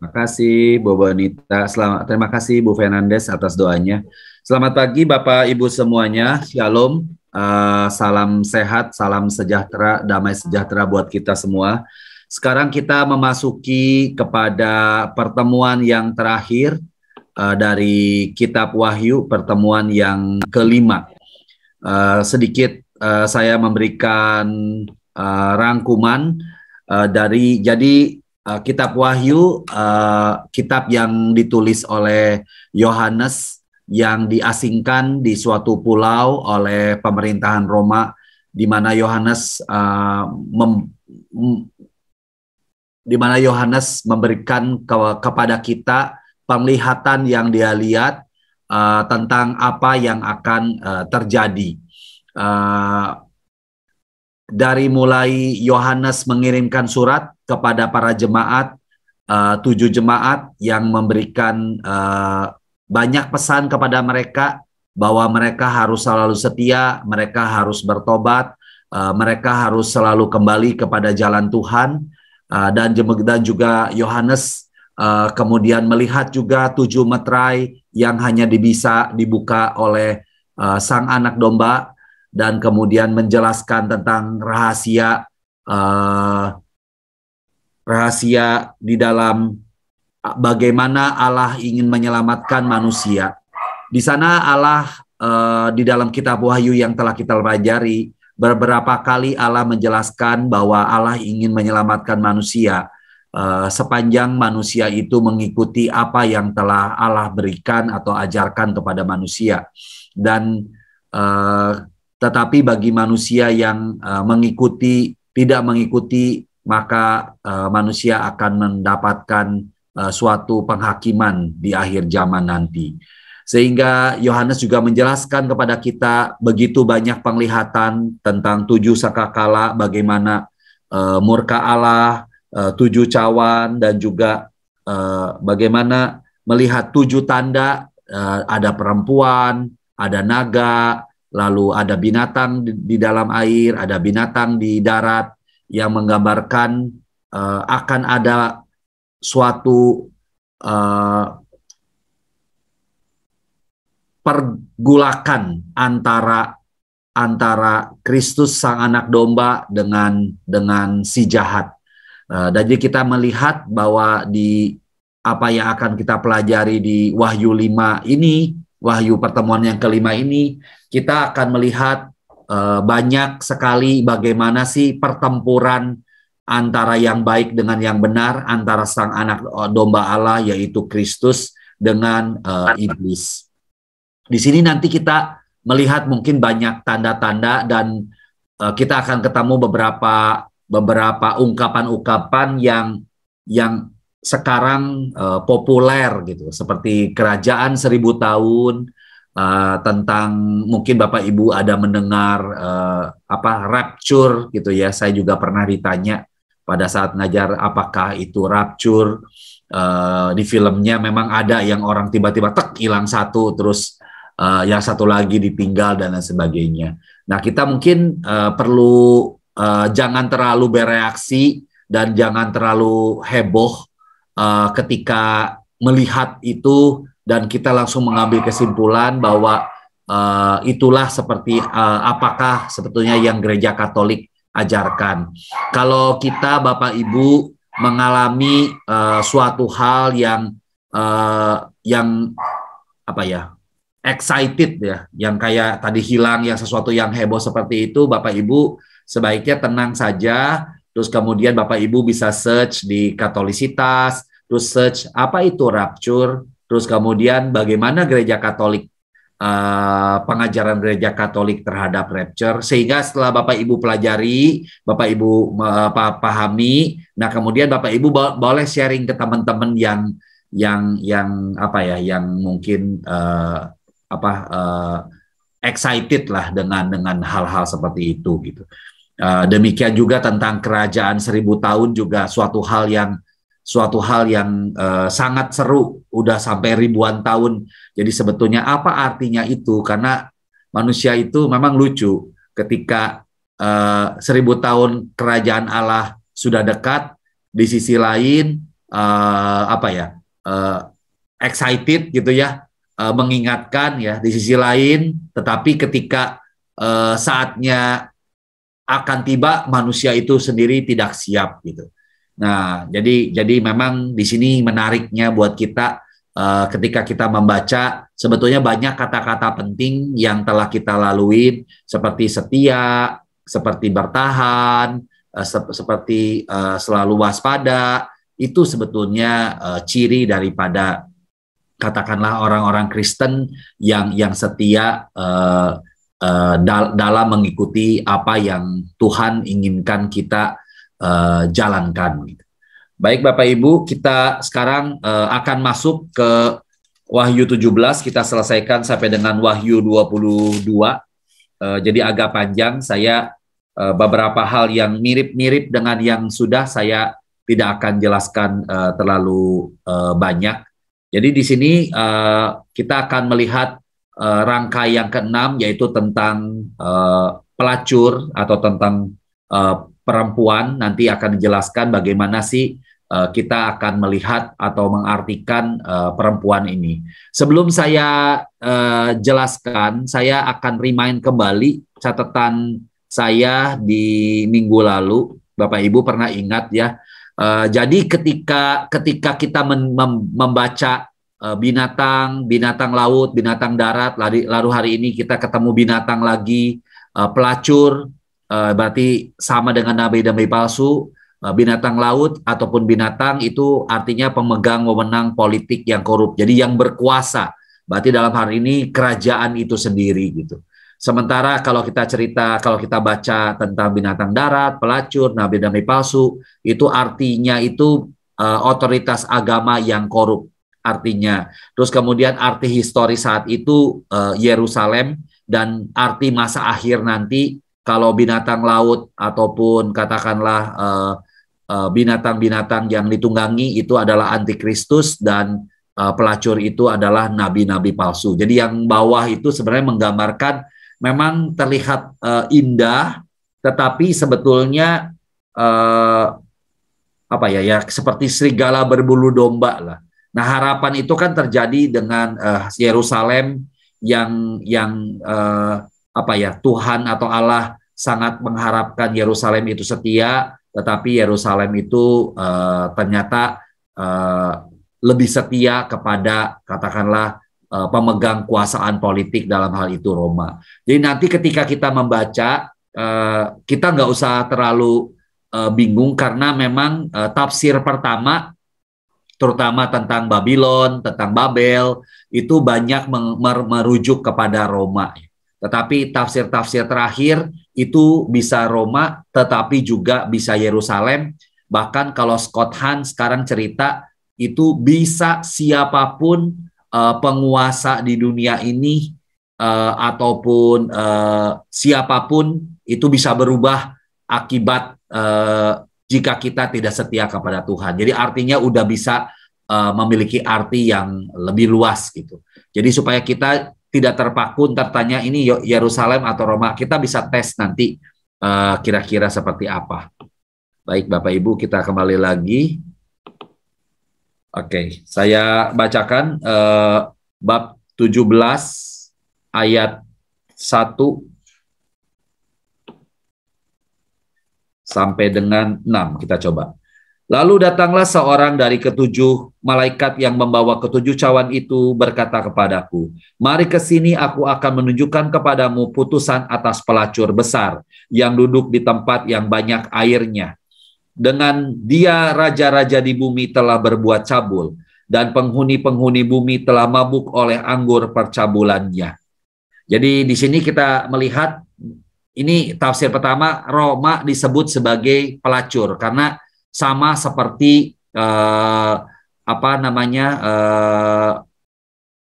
Makasih Bu Bonita. Terima kasih Bu Fernandes atas doanya. Selamat pagi Bapak Ibu semuanya. Shalom. Salam sehat, salam sejahtera, damai sejahtera buat kita semua. Sekarang kita memasuki kepada pertemuan yang terakhir dari Kitab Wahyu, pertemuan yang kelima. Sedikit saya memberikan rangkuman jadi Kitab Wahyu, kitab yang ditulis oleh Yohanes yang diasingkan di suatu pulau oleh pemerintahan Roma, di mana Yohanes memberikan kepada kita penglihatan yang dia lihat tentang apa yang akan terjadi. Dari mulai Yohanes mengirimkan surat kepada para jemaat, 7 jemaat yang memberikan banyak pesan kepada mereka bahwa mereka harus selalu setia, mereka harus bertobat, mereka harus selalu kembali kepada jalan Tuhan, dan juga Yohanes kemudian melihat juga 7 meterai yang hanya bisa dibuka oleh Sang Anak Domba, dan kemudian menjelaskan tentang rahasia di dalam bagaimana Allah ingin menyelamatkan manusia. Di sana Allah di dalam kitab Wahyu yang telah kita pelajari, beberapa kali Allah menjelaskan bahwa Allah ingin menyelamatkan manusia sepanjang manusia itu mengikuti apa yang telah Allah berikan atau ajarkan kepada manusia. Dan tetapi bagi manusia yang tidak mengikuti, maka manusia akan mendapatkan suatu penghakiman di akhir zaman nanti. Sehingga Yohanes juga menjelaskan kepada kita begitu banyak penglihatan tentang 7 sangkakala, bagaimana murka Allah, 7 cawan, dan juga bagaimana melihat 7 tanda, ada perempuan, ada naga, lalu ada binatang di dalam air, ada binatang di darat, yang menggambarkan akan ada suatu pergulakan antara Kristus Sang Anak Domba dengan si jahat. Jadi kita melihat bahwa di apa yang akan kita pelajari di Wahyu 5 ini, Wahyu pertemuan yang kelima ini, kita akan melihat banyak sekali bagaimana sih pertempuran antara yang baik dengan yang benar, antara Sang Anak Domba Allah yaitu Kristus dengan iblis. Di sini nanti kita melihat mungkin banyak tanda-tanda, dan kita akan ketemu beberapa ungkapan-ungkapan yang sekarang populer gitu, seperti kerajaan 1000 tahun, tentang mungkin Bapak Ibu ada mendengar rapture gitu ya. Saya juga pernah ditanya pada saat ngajar apakah itu rapture. Di filmnya memang ada yang orang tiba-tiba hilang satu, terus yang satu lagi ditinggal dan lain sebagainya. Nah, kita mungkin perlu jangan terlalu bereaksi dan jangan terlalu heboh ketika melihat itu, dan kita langsung mengambil kesimpulan bahwa itulah seperti apakah sebetulnya yang Gereja Katolik ajarkan. Kalau kita Bapak Ibu mengalami suatu hal yang excited ya, yang kayak tadi hilang, yang sesuatu yang heboh seperti itu, Bapak Ibu sebaiknya tenang saja. Terus kemudian Bapak Ibu bisa search di Katolisitas, terus search apa itu rapture, terus kemudian bagaimana Gereja Katolik, pengajaran Gereja Katolik terhadap rapture, sehingga setelah Bapak Ibu pelajari, Bapak Ibu pahami, nah kemudian Bapak Ibu boleh sharing ke teman-teman yang mungkin excited lah dengan hal-hal seperti itu gitu. Demikian juga tentang kerajaan 1000 tahun, juga suatu hal yang sangat seru, udah sampai ribuan tahun. Jadi sebetulnya apa artinya itu? Karena manusia itu memang lucu, ketika 1000 tahun kerajaan Allah sudah dekat, di sisi lain apa ya, excited gitu ya, mengingatkan ya. Di sisi lain, tetapi ketika saatnya akan tiba, manusia itu sendiri tidak siap gitu. Nah, jadi memang di sini menariknya buat kita, ketika kita membaca, sebetulnya banyak kata-kata penting yang telah kita lalui, seperti setia, seperti bertahan, seperti selalu waspada. Itu sebetulnya ciri daripada, katakanlah, orang-orang Kristen yang setia dalam mengikuti apa yang Tuhan inginkan kita jalankan. Baik Bapak Ibu, kita sekarang akan masuk ke Wahyu 17, kita selesaikan sampai dengan Wahyu 22. Jadi agak panjang, saya beberapa hal yang mirip-mirip dengan yang sudah saya tidak akan jelaskan terlalu banyak. Jadi di sini kita akan melihat rangkai yang keenam, yaitu tentang pelacur atau tentang perempuan. Nanti akan dijelaskan bagaimana sih kita akan melihat atau mengartikan perempuan ini. Sebelum saya jelaskan, saya akan remind kembali catatan saya di minggu lalu. Bapak Ibu pernah ingat ya. Jadi ketika kita membaca binatang laut, binatang darat, lalu hari ini kita ketemu binatang lagi, pelacur, berarti sama dengan nabi-nabi palsu. Binatang laut ataupun binatang itu artinya pemegang wewenang politik yang korup. Jadi yang berkuasa. Berarti dalam hal ini kerajaan itu sendiri gitu. Sementara kalau kita baca tentang binatang darat, pelacur, nabi-nabi palsu, itu artinya itu otoritas agama yang korup artinya. Terus kemudian arti histori saat itu Yerusalem, dan arti masa akhir nanti kalau binatang laut ataupun katakanlah binatang-binatang yang ditunggangi itu adalah antikristus, dan pelacur itu adalah nabi-nabi palsu. Jadi yang bawah itu sebenarnya menggambarkan, memang terlihat indah, tetapi sebetulnya apa ya, seperti serigala berbulu domba lah. Nah, harapan itu kan terjadi dengan Yerusalem yang apa ya, Tuhan atau Allah sangat mengharapkan Yerusalem itu setia, tetapi Yerusalem itu ternyata lebih setia kepada katakanlah pemegang kuasaan politik, dalam hal itu Roma. Jadi nanti ketika kita membaca, kita nggak usah terlalu bingung, karena memang tafsir pertama, terutama tentang Babylon, tentang Babel, itu banyak merujuk kepada Roma. Tetapi tafsir-tafsir terakhir itu bisa Roma, tetapi juga bisa Yerusalem. Bahkan kalau Scott Hahn sekarang cerita, itu bisa siapapun penguasa di dunia ini, ataupun siapapun itu bisa berubah akibat jika kita tidak setia kepada Tuhan. Jadi artinya udah bisa memiliki arti yang lebih luas gitu. Jadi supaya kita tidak terpaku tertanya ini Yerusalem atau Roma, kita bisa tes nanti kira-kira seperti apa. Baik Bapak Ibu, kita kembali lagi. Oke, saya bacakan bab 17 ayat 1 sampai dengan 6, kita coba. Lalu datanglah seorang dari ketujuh malaikat yang membawa ketujuh cawan itu, berkata kepadaku, mari ke sini, aku akan menunjukkan kepadamu putusan atas pelacur besar yang duduk di tempat yang banyak airnya. Dengan dia raja-raja di bumi telah berbuat cabul, dan penghuni-penghuni bumi telah mabuk oleh anggur percabulannya. Jadi di sini kita melihat, ini tafsir pertama, Roma disebut sebagai pelacur karena sama seperti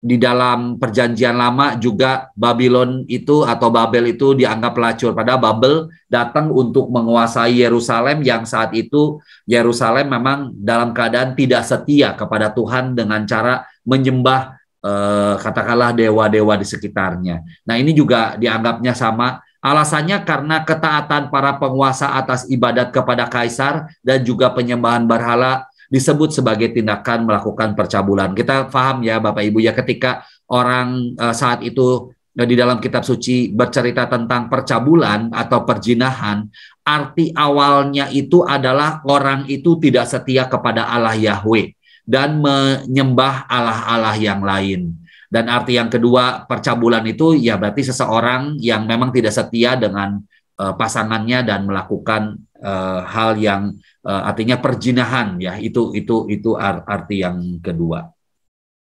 di dalam perjanjian lama juga Babylon itu atau Babel itu dianggap pelacur. Padahal Babel datang untuk menguasai Yerusalem, yang saat itu Yerusalem memang dalam keadaan tidak setia kepada Tuhan dengan cara menyembah katakanlah dewa-dewa di sekitarnya. Nah, ini juga dianggapnya sama. Alasannya karena ketaatan para penguasa atas ibadat kepada kaisar dan juga penyembahan berhala, disebut sebagai tindakan melakukan percabulan. Kita paham ya Bapak Ibu ya, ketika orang saat itu di dalam kitab suci bercerita tentang percabulan atau perjinahan, arti awalnya itu adalah orang itu tidak setia kepada Allah Yahweh dan menyembah allah-allah yang lain. Dan arti yang kedua percabulan itu ya berarti seseorang yang memang tidak setia dengan pasangannya dan melakukan hal yang artinya perjinahan ya, itu arti yang kedua.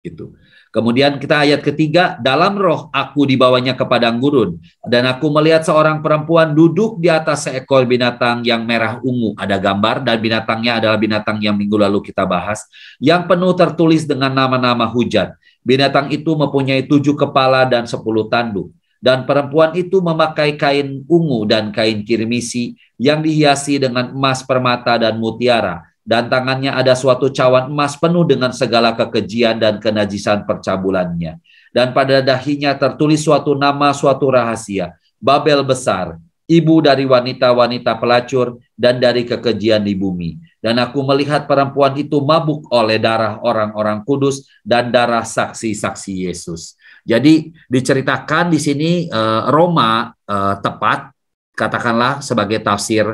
Itu. Kemudian kita ayat ketiga, dalam roh aku dibawanya ke padang gurun dan aku melihat seorang perempuan duduk di atas seekor binatang yang merah ungu. Ada gambar dan binatangnya adalah binatang yang minggu lalu kita bahas, yang penuh tertulis dengan nama-nama hujan. Binatang itu mempunyai 7 kepala dan 10 tanduk. Dan perempuan itu memakai kain ungu dan kain kirmisi yang dihiasi dengan emas, permata, dan mutiara. Dan tangannya ada suatu cawan emas penuh dengan segala kekejian dan kenajisan percabulannya. Dan pada dahinya tertulis suatu nama, suatu rahasia, Babel besar, ibu dari wanita-wanita pelacur dan dari kekejian di bumi. Dan aku melihat perempuan itu mabuk oleh darah orang-orang kudus dan darah saksi-saksi Yesus. Jadi diceritakan di sini Roma tepat, katakanlah sebagai tafsir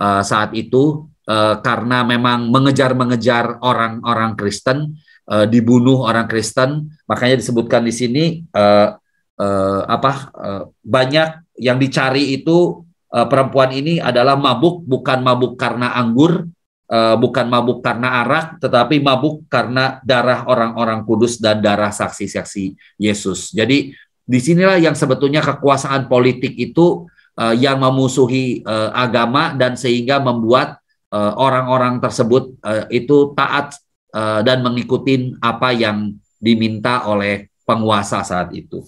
saat itu, karena memang mengejar-mengejar orang-orang Kristen, dibunuh orang Kristen, makanya disebutkan di sini banyak yang dicari itu perempuan ini adalah mabuk, bukan mabuk karena anggur, bukan mabuk karena arak, tetapi mabuk karena darah orang-orang kudus dan darah saksi-saksi Yesus. Jadi disinilah yang sebetulnya kekuasaan politik itu yang memusuhi agama dan sehingga membuat orang-orang tersebut itu taat dan mengikuti apa yang diminta oleh penguasa saat itu.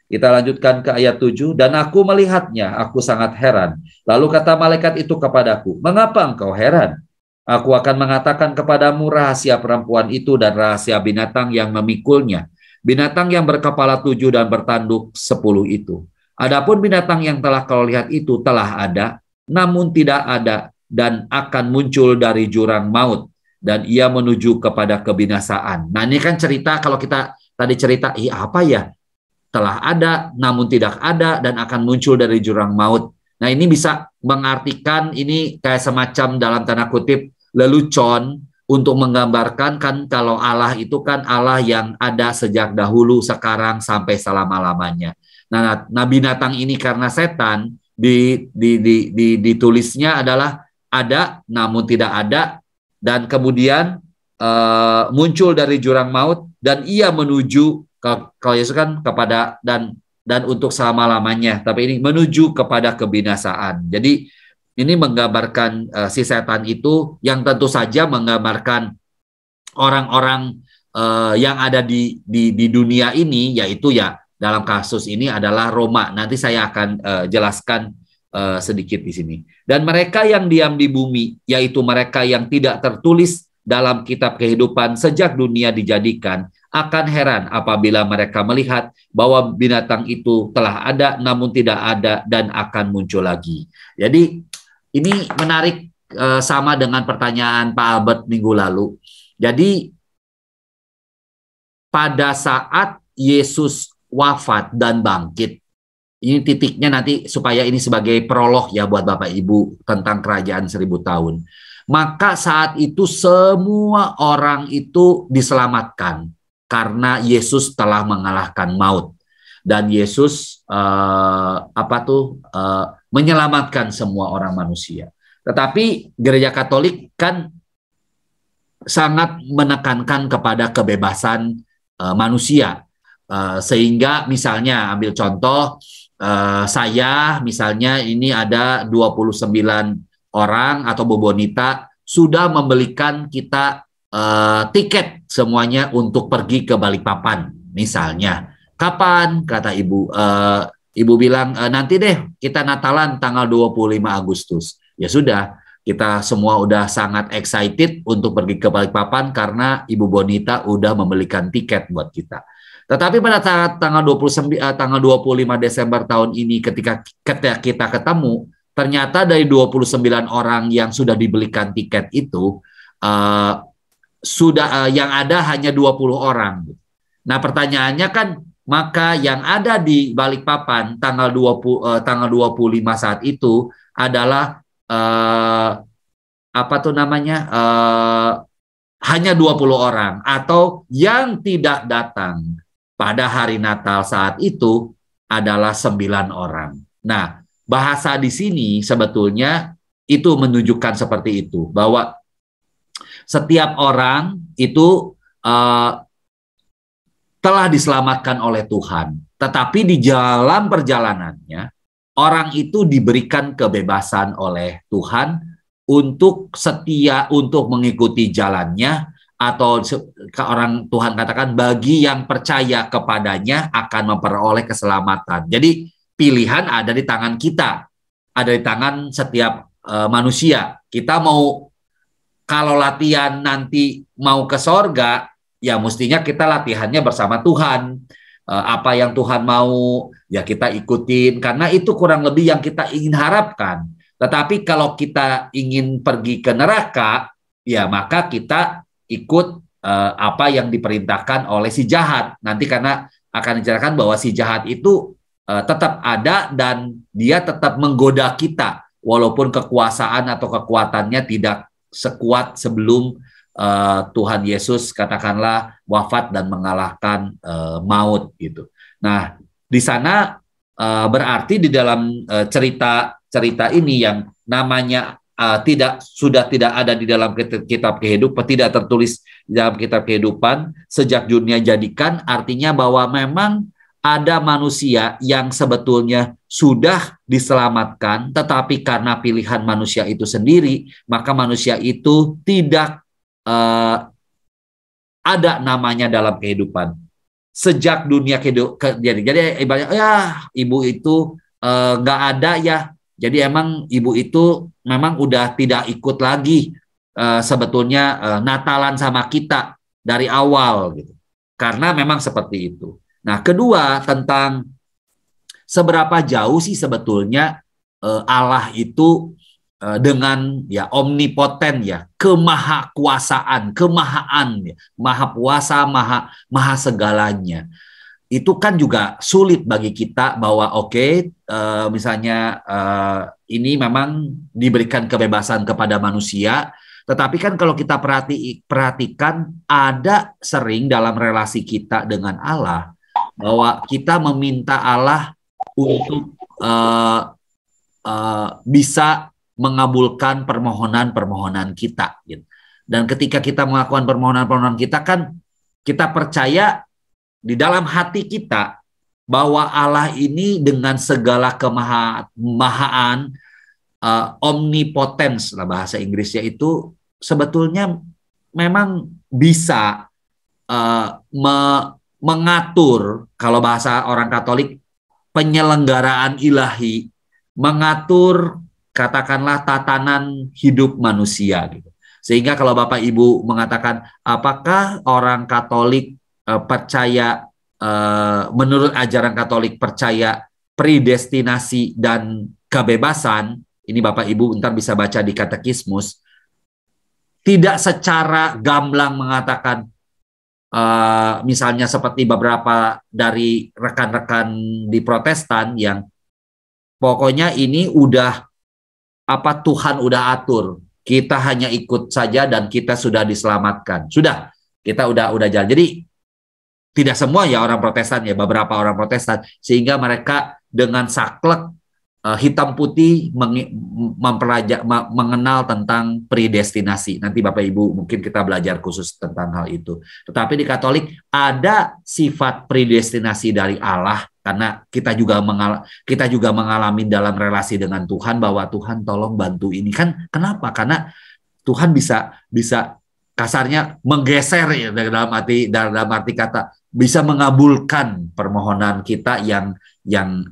Kita lanjutkan ke ayat 7. Dan aku melihatnya, aku sangat heran. Lalu kata malaikat itu kepadaku, mengapa engkau heran? Aku akan mengatakan kepadamu rahasia perempuan itu dan rahasia binatang yang memikulnya. Binatang yang berkepala 7 dan bertanduk 10 itu. Adapun binatang yang telah kau lihat itu telah ada, namun tidak ada, dan akan muncul dari jurang maut. Dan ia menuju kepada kebinasaan. Nah ini kan cerita, kalau kita tadi cerita, apa ya? Telah ada, namun tidak ada, dan akan muncul dari jurang maut. Nah ini bisa mengartikan ini kayak semacam dalam tanda kutip lelucon untuk menggambarkan kan kalau Allah itu kan Allah yang ada sejak dahulu, sekarang, sampai selama-lamanya. Nah binatang ini karena setan ditulisnya adalah ada namun tidak ada, dan kemudian muncul dari jurang maut, dan ia menuju kalau Yesus kan kepada dan untuk selama-lamanya, tapi ini menuju kepada kebinasaan. Jadi ini menggambarkan si setan itu yang tentu saja menggambarkan orang-orang yang ada di dunia ini, yaitu ya dalam kasus ini adalah Roma. Nanti saya akan jelaskan sedikit di sini. Dan mereka yang diam di bumi, yaitu mereka yang tidak tertulis dalam kitab kehidupan sejak dunia dijadikan, akan heran apabila mereka melihat bahwa binatang itu telah ada namun tidak ada dan akan muncul lagi. Jadi ini menarik, sama dengan pertanyaan Pak Albert minggu lalu. Jadi pada saat Yesus wafat dan bangkit, ini titiknya nanti supaya ini sebagai prolog ya buat Bapak Ibu tentang kerajaan 1000 tahun. Maka saat itu semua orang itu diselamatkan karena Yesus telah mengalahkan maut. Dan Yesus menyelamatkan semua orang manusia. Tetapi gereja Katolik kan sangat menekankan kepada kebebasan manusia. Sehingga misalnya ambil contoh, saya misalnya ini ada 29 orang atau bobonita sudah membelikan kita tiket semuanya untuk pergi ke Balikpapan misalnya. Kapan? Kata ibu. Ibu bilang nanti deh kita Natalan tanggal 25 Agustus. Ya sudah, kita semua udah sangat excited untuk pergi ke Balikpapan karena Ibu Bonita udah membelikan tiket buat kita. Tetapi pada saat tanggal 25 Desember tahun ini ketika kita ketemu, ternyata dari 29 orang yang sudah dibelikan tiket itu sudah yang ada hanya 20 orang. Nah, pertanyaannya kan, maka yang ada di Balikpapan tanggal 25 saat itu adalah apa tuh namanya? Hanya 20 orang, atau yang tidak datang pada hari Natal saat itu adalah 9 orang. Nah, bahasa di sini sebetulnya itu menunjukkan seperti itu, bahwa setiap orang itu telah diselamatkan oleh Tuhan, tetapi di dalam perjalanannya orang itu diberikan kebebasan oleh Tuhan untuk setia, untuk mengikuti jalannya, atau orang Tuhan katakan bagi yang percaya kepadanya akan memperoleh keselamatan. Jadi pilihan ada di tangan kita, ada di tangan setiap manusia. Kita mau, kalau latihan nanti mau ke sorga, ya mestinya kita latihannya bersama Tuhan. Apa yang Tuhan mau, ya kita ikutin, karena itu kurang lebih yang kita ingin harapkan. Tetapi kalau kita ingin pergi ke neraka, ya maka kita ikut apa yang diperintahkan oleh si jahat. Nanti karena akan diceritakan bahwa si jahat itu tetap ada dan dia tetap menggoda kita, walaupun kekuasaan atau kekuatannya tidak sekuat sebelum Tuhan Yesus katakanlah wafat dan mengalahkan maut gitu. Nah, di sana berarti di dalam cerita ini yang namanya sudah tidak ada di dalam kitab kehidupan, tidak tertulis di dalam kitab kehidupan sejak dunia jadikan, artinya bahwa memang ada manusia yang sebetulnya sudah diselamatkan, tetapi karena pilihan manusia itu sendiri, maka manusia itu tidak ada namanya dalam kehidupan sejak dunia jadi ibaratnya ya ibu itu nggak ada ya, jadi emang ibu itu memang udah tidak ikut lagi sebetulnya Natalan sama kita dari awal gitu, karena memang seperti itu. Nah, kedua, tentang seberapa jauh sih sebetulnya Allah itu dengan ya omnipoten ya, kemahakuasaan, kemahaan ya, maha kuasa, maha segalanya. Itu kan juga sulit bagi kita bahwa misalnya ini memang diberikan kebebasan kepada manusia, tetapi kan kalau kita perhatikan ada sering dalam relasi kita dengan Allah bahwa kita meminta Allah untuk bisa mengabulkan permohonan-permohonan kita. Gitu. Dan ketika kita melakukan permohonan-permohonan kita kan kita percaya di dalam hati kita bahwa Allah ini dengan segala kemahaan, omnipotens lah bahasa Inggrisnya itu sebetulnya memang bisa mengatur, kalau bahasa orang Katolik, penyelenggaraan ilahi, mengatur katakanlah tatanan hidup manusia gitu. Sehingga kalau Bapak Ibu mengatakan apakah orang Katolik percaya menurut ajaran Katolik percaya predestinasi dan kebebasan, ini Bapak Ibu ntar bisa baca di katekismus, tidak secara gamblang mengatakan misalnya seperti beberapa dari rekan-rekan di Protestan yang pokoknya ini udah Tuhan udah atur, kita hanya ikut saja dan kita sudah diselamatkan, sudah kita udah jalan. Jadi tidak semua ya orang Protestan ya, beberapa orang Protestan, sehingga mereka dengan saklek hitam putih mengenal tentang predestinasi. Nanti Bapak Ibu mungkin kita belajar khusus tentang hal itu. Tetapi di Katolik ada sifat predestinasi dari Allah, karena kita juga mengalami dalam relasi dengan Tuhan bahwa Tuhan tolong bantu ini kan. Kenapa? Karena Tuhan bisa kasarnya menggeser ya, dalam arti kata bisa mengabulkan permohonan kita yang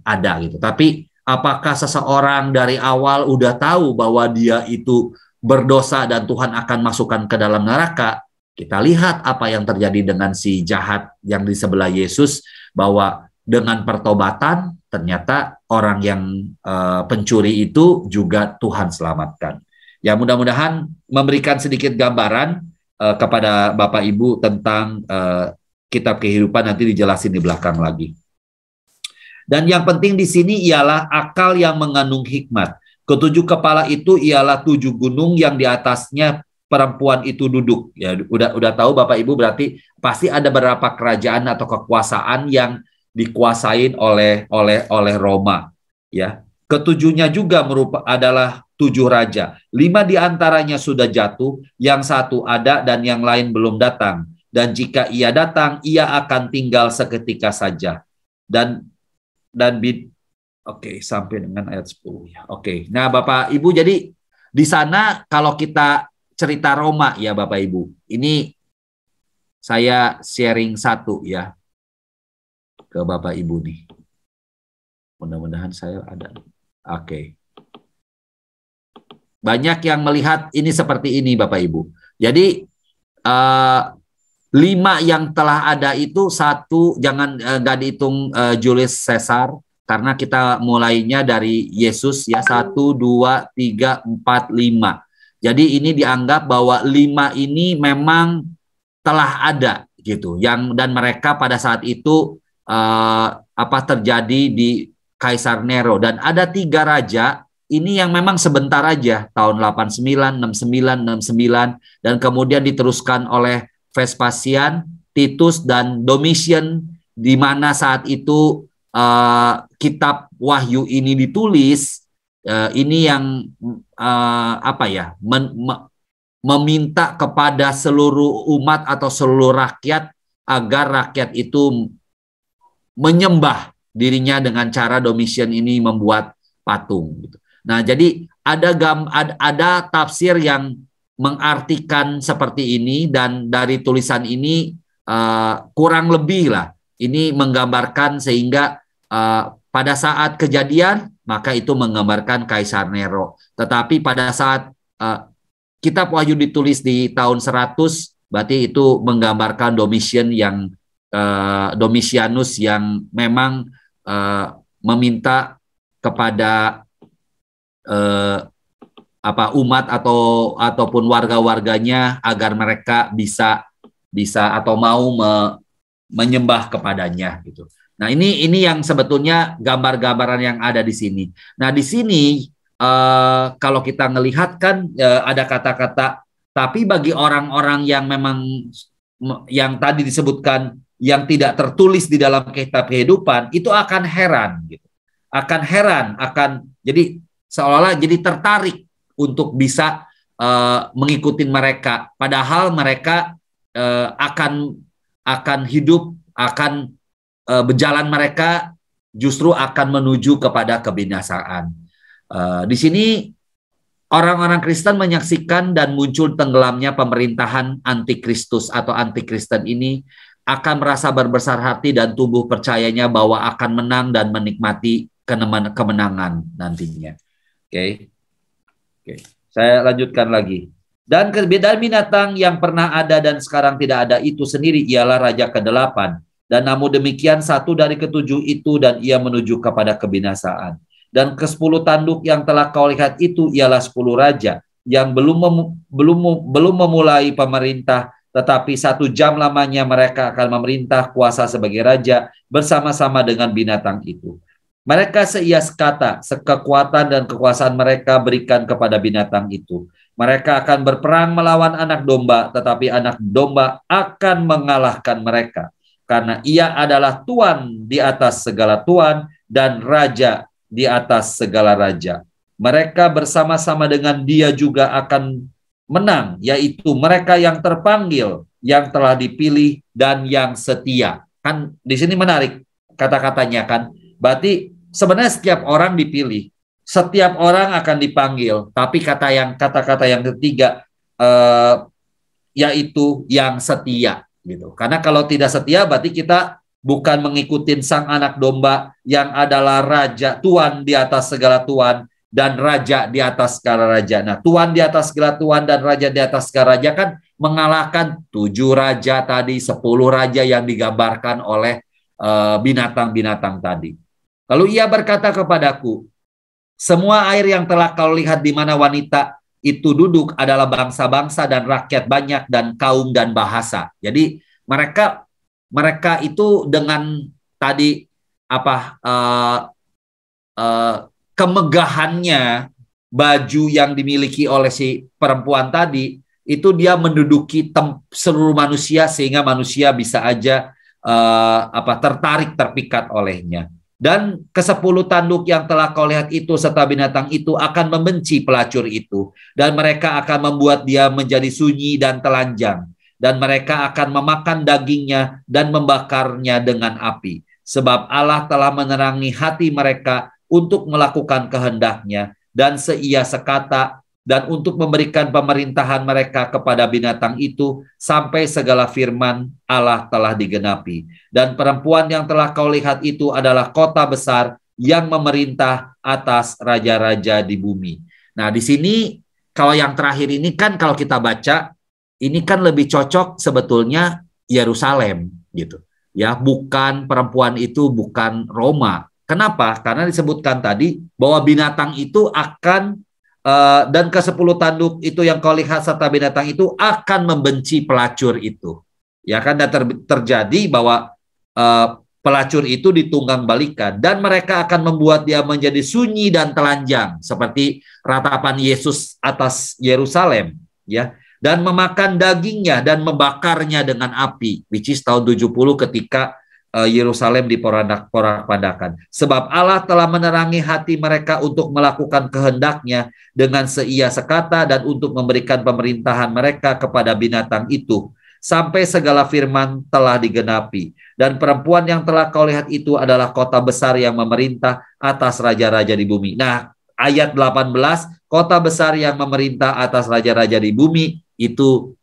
ada gitu. Tapi apakah seseorang dari awal udah tahu bahwa dia itu berdosa dan Tuhan akan masukkan ke dalam neraka? Kita lihat apa yang terjadi dengan si jahat yang di sebelah Yesus, bahwa dengan pertobatan ternyata orang yang pencuri itu juga Tuhan selamatkan. Ya, mudah-mudahan memberikan sedikit gambaran kepada Bapak Ibu tentang kitab kehidupan, nanti dijelasin di belakang lagi. Dan yang penting di sini ialah akal yang mengandung hikmat. Ketujuh kepala itu ialah 7 gunung yang di atasnya perempuan itu duduk. Ya, udah tahu Bapak Ibu, berarti pasti ada beberapa kerajaan atau kekuasaan yang dikuasain oleh Roma. Ya, ketujuhnya juga adalah 7 raja. 5 diantaranya sudah jatuh, yang 1 ada dan yang lain belum datang. Dan jika ia datang, ia akan tinggal seketika saja. Oke, sampai dengan ayat 10 ya. Oke. Nah, Bapak Ibu, jadi di sana kalau kita cerita Roma ya Bapak Ibu. Ini saya sharing satu ya ke Bapak Ibu nih. Mudah-mudahan saya ada. Oke. Banyak yang melihat ini seperti ini Bapak Ibu. Jadi 5 yang telah ada itu, 1 jangan nggak dihitung Julius Caesar, karena kita mulainya dari Yesus ya, 1, 2, 3, 4, 5. Jadi ini dianggap bahwa 5 ini memang telah ada gitu, dan mereka pada saat itu terjadi di Kaisar Nero, dan ada 3 raja ini yang memang sebentar aja, tahun 89, 69, 69, dan kemudian diteruskan oleh Vespasian, Titus, dan Domitian, di mana saat itu kitab Wahyu ini ditulis. Ini yang meminta kepada seluruh umat atau seluruh rakyat agar rakyat itu menyembah dirinya dengan cara Domitian ini membuat patung gitu. Nah, jadi ada tafsir yang mengartikan seperti ini, dan dari tulisan ini kurang lebih lah ini menggambarkan, sehingga pada saat kejadian maka itu menggambarkan Kaisar Nero. Tetapi pada saat kitab Wahyu ditulis di tahun 100, berarti itu menggambarkan Domitianus yang memang meminta kepada umat ataupun warga-warganya agar mereka bisa atau mau menyembah kepadanya gitu. Nah, ini yang sebetulnya gambar-gambaran yang ada di sini. Nah, di sini kalau kita melihat kan ada kata-kata, tapi bagi orang-orang yang memang yang tadi disebutkan yang tidak tertulis di dalam kitab kehidupan, itu akan heran gitu. Jadi seolah-olah jadi tertarik untuk bisa mengikuti mereka, padahal mereka akan hidup, akan berjalan mereka justru akan menuju kepada kebinasaan. Di sini orang-orang Kristen menyaksikan dan muncul tenggelamnya pemerintahan antikristus atau antikristen ini, akan merasa berbesar hati dan tumbuh percayanya bahwa akan menang dan menikmati kemenangan nantinya. Oke. Saya lanjutkan lagi. Dan keberadaan binatang yang pernah ada dan sekarang tidak ada itu sendiri ialah raja ke-8. Dan namun demikian 1 dari ke-7 itu, dan ia menuju kepada kebinasaan. Dan ke-10 tanduk yang telah kau lihat itu ialah 10 raja yang belum memulai pemerintah, tetapi 1 jam lamanya mereka akan memerintah kuasa sebagai raja bersama-sama dengan binatang itu. Mereka seias kata, kekuatan dan kekuasaan mereka berikan kepada binatang itu. Mereka akan berperang melawan anak domba, tetapi anak domba akan mengalahkan mereka. Karena ia adalah Tuan di atas segala Tuan dan Raja di atas segala Raja. Mereka bersama-sama dengan dia juga akan menang, yaitu mereka yang terpanggil, yang telah dipilih, dan yang setia. Kan di sini menarik kata-katanya kan. Berarti sebenarnya setiap orang dipilih, setiap orang akan dipanggil, tapi kata-kata yang ketiga yaitu yang setia gitu. Karena kalau tidak setia berarti kita bukan mengikuti sang anak domba yang adalah raja, Tuan di atas segala tuan dan raja di atas segala raja. Nah, Tuan di atas segala tuan dan raja di atas segala raja kan mengalahkan 7 raja tadi, 10 raja yang digambarkan oleh binatang-binatang tadi. Lalu ia berkata kepadaku, semua air yang telah kau lihat di mana wanita itu duduk adalah bangsa-bangsa dan rakyat banyak dan kaum dan bahasa. Jadi mereka itu dengan tadi apa kemegahannya baju yang dimiliki oleh si perempuan tadi, itu dia menduduki seluruh manusia sehingga manusia bisa aja tertarik, terpikat olehnya. Dan ke-10 tanduk yang telah kau lihat itu serta binatang itu akan membenci pelacur itu, dan mereka akan membuat dia menjadi sunyi dan telanjang, dan mereka akan memakan dagingnya dan membakarnya dengan api. Sebab Allah telah menerangi hati mereka untuk melakukan kehendaknya, dan seia sekata, dan untuk memberikan pemerintahan mereka kepada binatang itu, sampai segala firman Allah telah digenapi. Dan perempuan yang telah kau lihat itu adalah kota besar yang memerintah atas raja-raja di bumi. Nah, di sini kalau yang terakhir ini kan kalau kita baca, ini kan lebih cocok sebetulnya Yerusalem gitu. Ya, bukan perempuan itu, bukan Roma. Kenapa? Karena disebutkan tadi bahwa binatang itu akan dan ke-10 tanduk itu yang kau lihat serta binatang itu akan membenci pelacur itu. Ya kan, dan terjadi bahwa pelacur itu ditunggang balikan, dan mereka akan membuat dia menjadi sunyi dan telanjang seperti ratapan Yesus atas Yerusalem, ya, dan memakan dagingnya dan membakarnya dengan api, which is tahun 70 ketika Yerusalem diporak-porandakan. Sebab Allah telah menerangi hati mereka untuk melakukan kehendaknya dengan seia sekata, dan untuk memberikan pemerintahan mereka kepada binatang itu, sampai segala firman telah digenapi. Dan perempuan yang telah kau lihat itu adalah kota besar yang memerintah atas raja-raja di bumi. Nah, ayat 18, kota besar yang memerintah atas raja-raja di bumi itu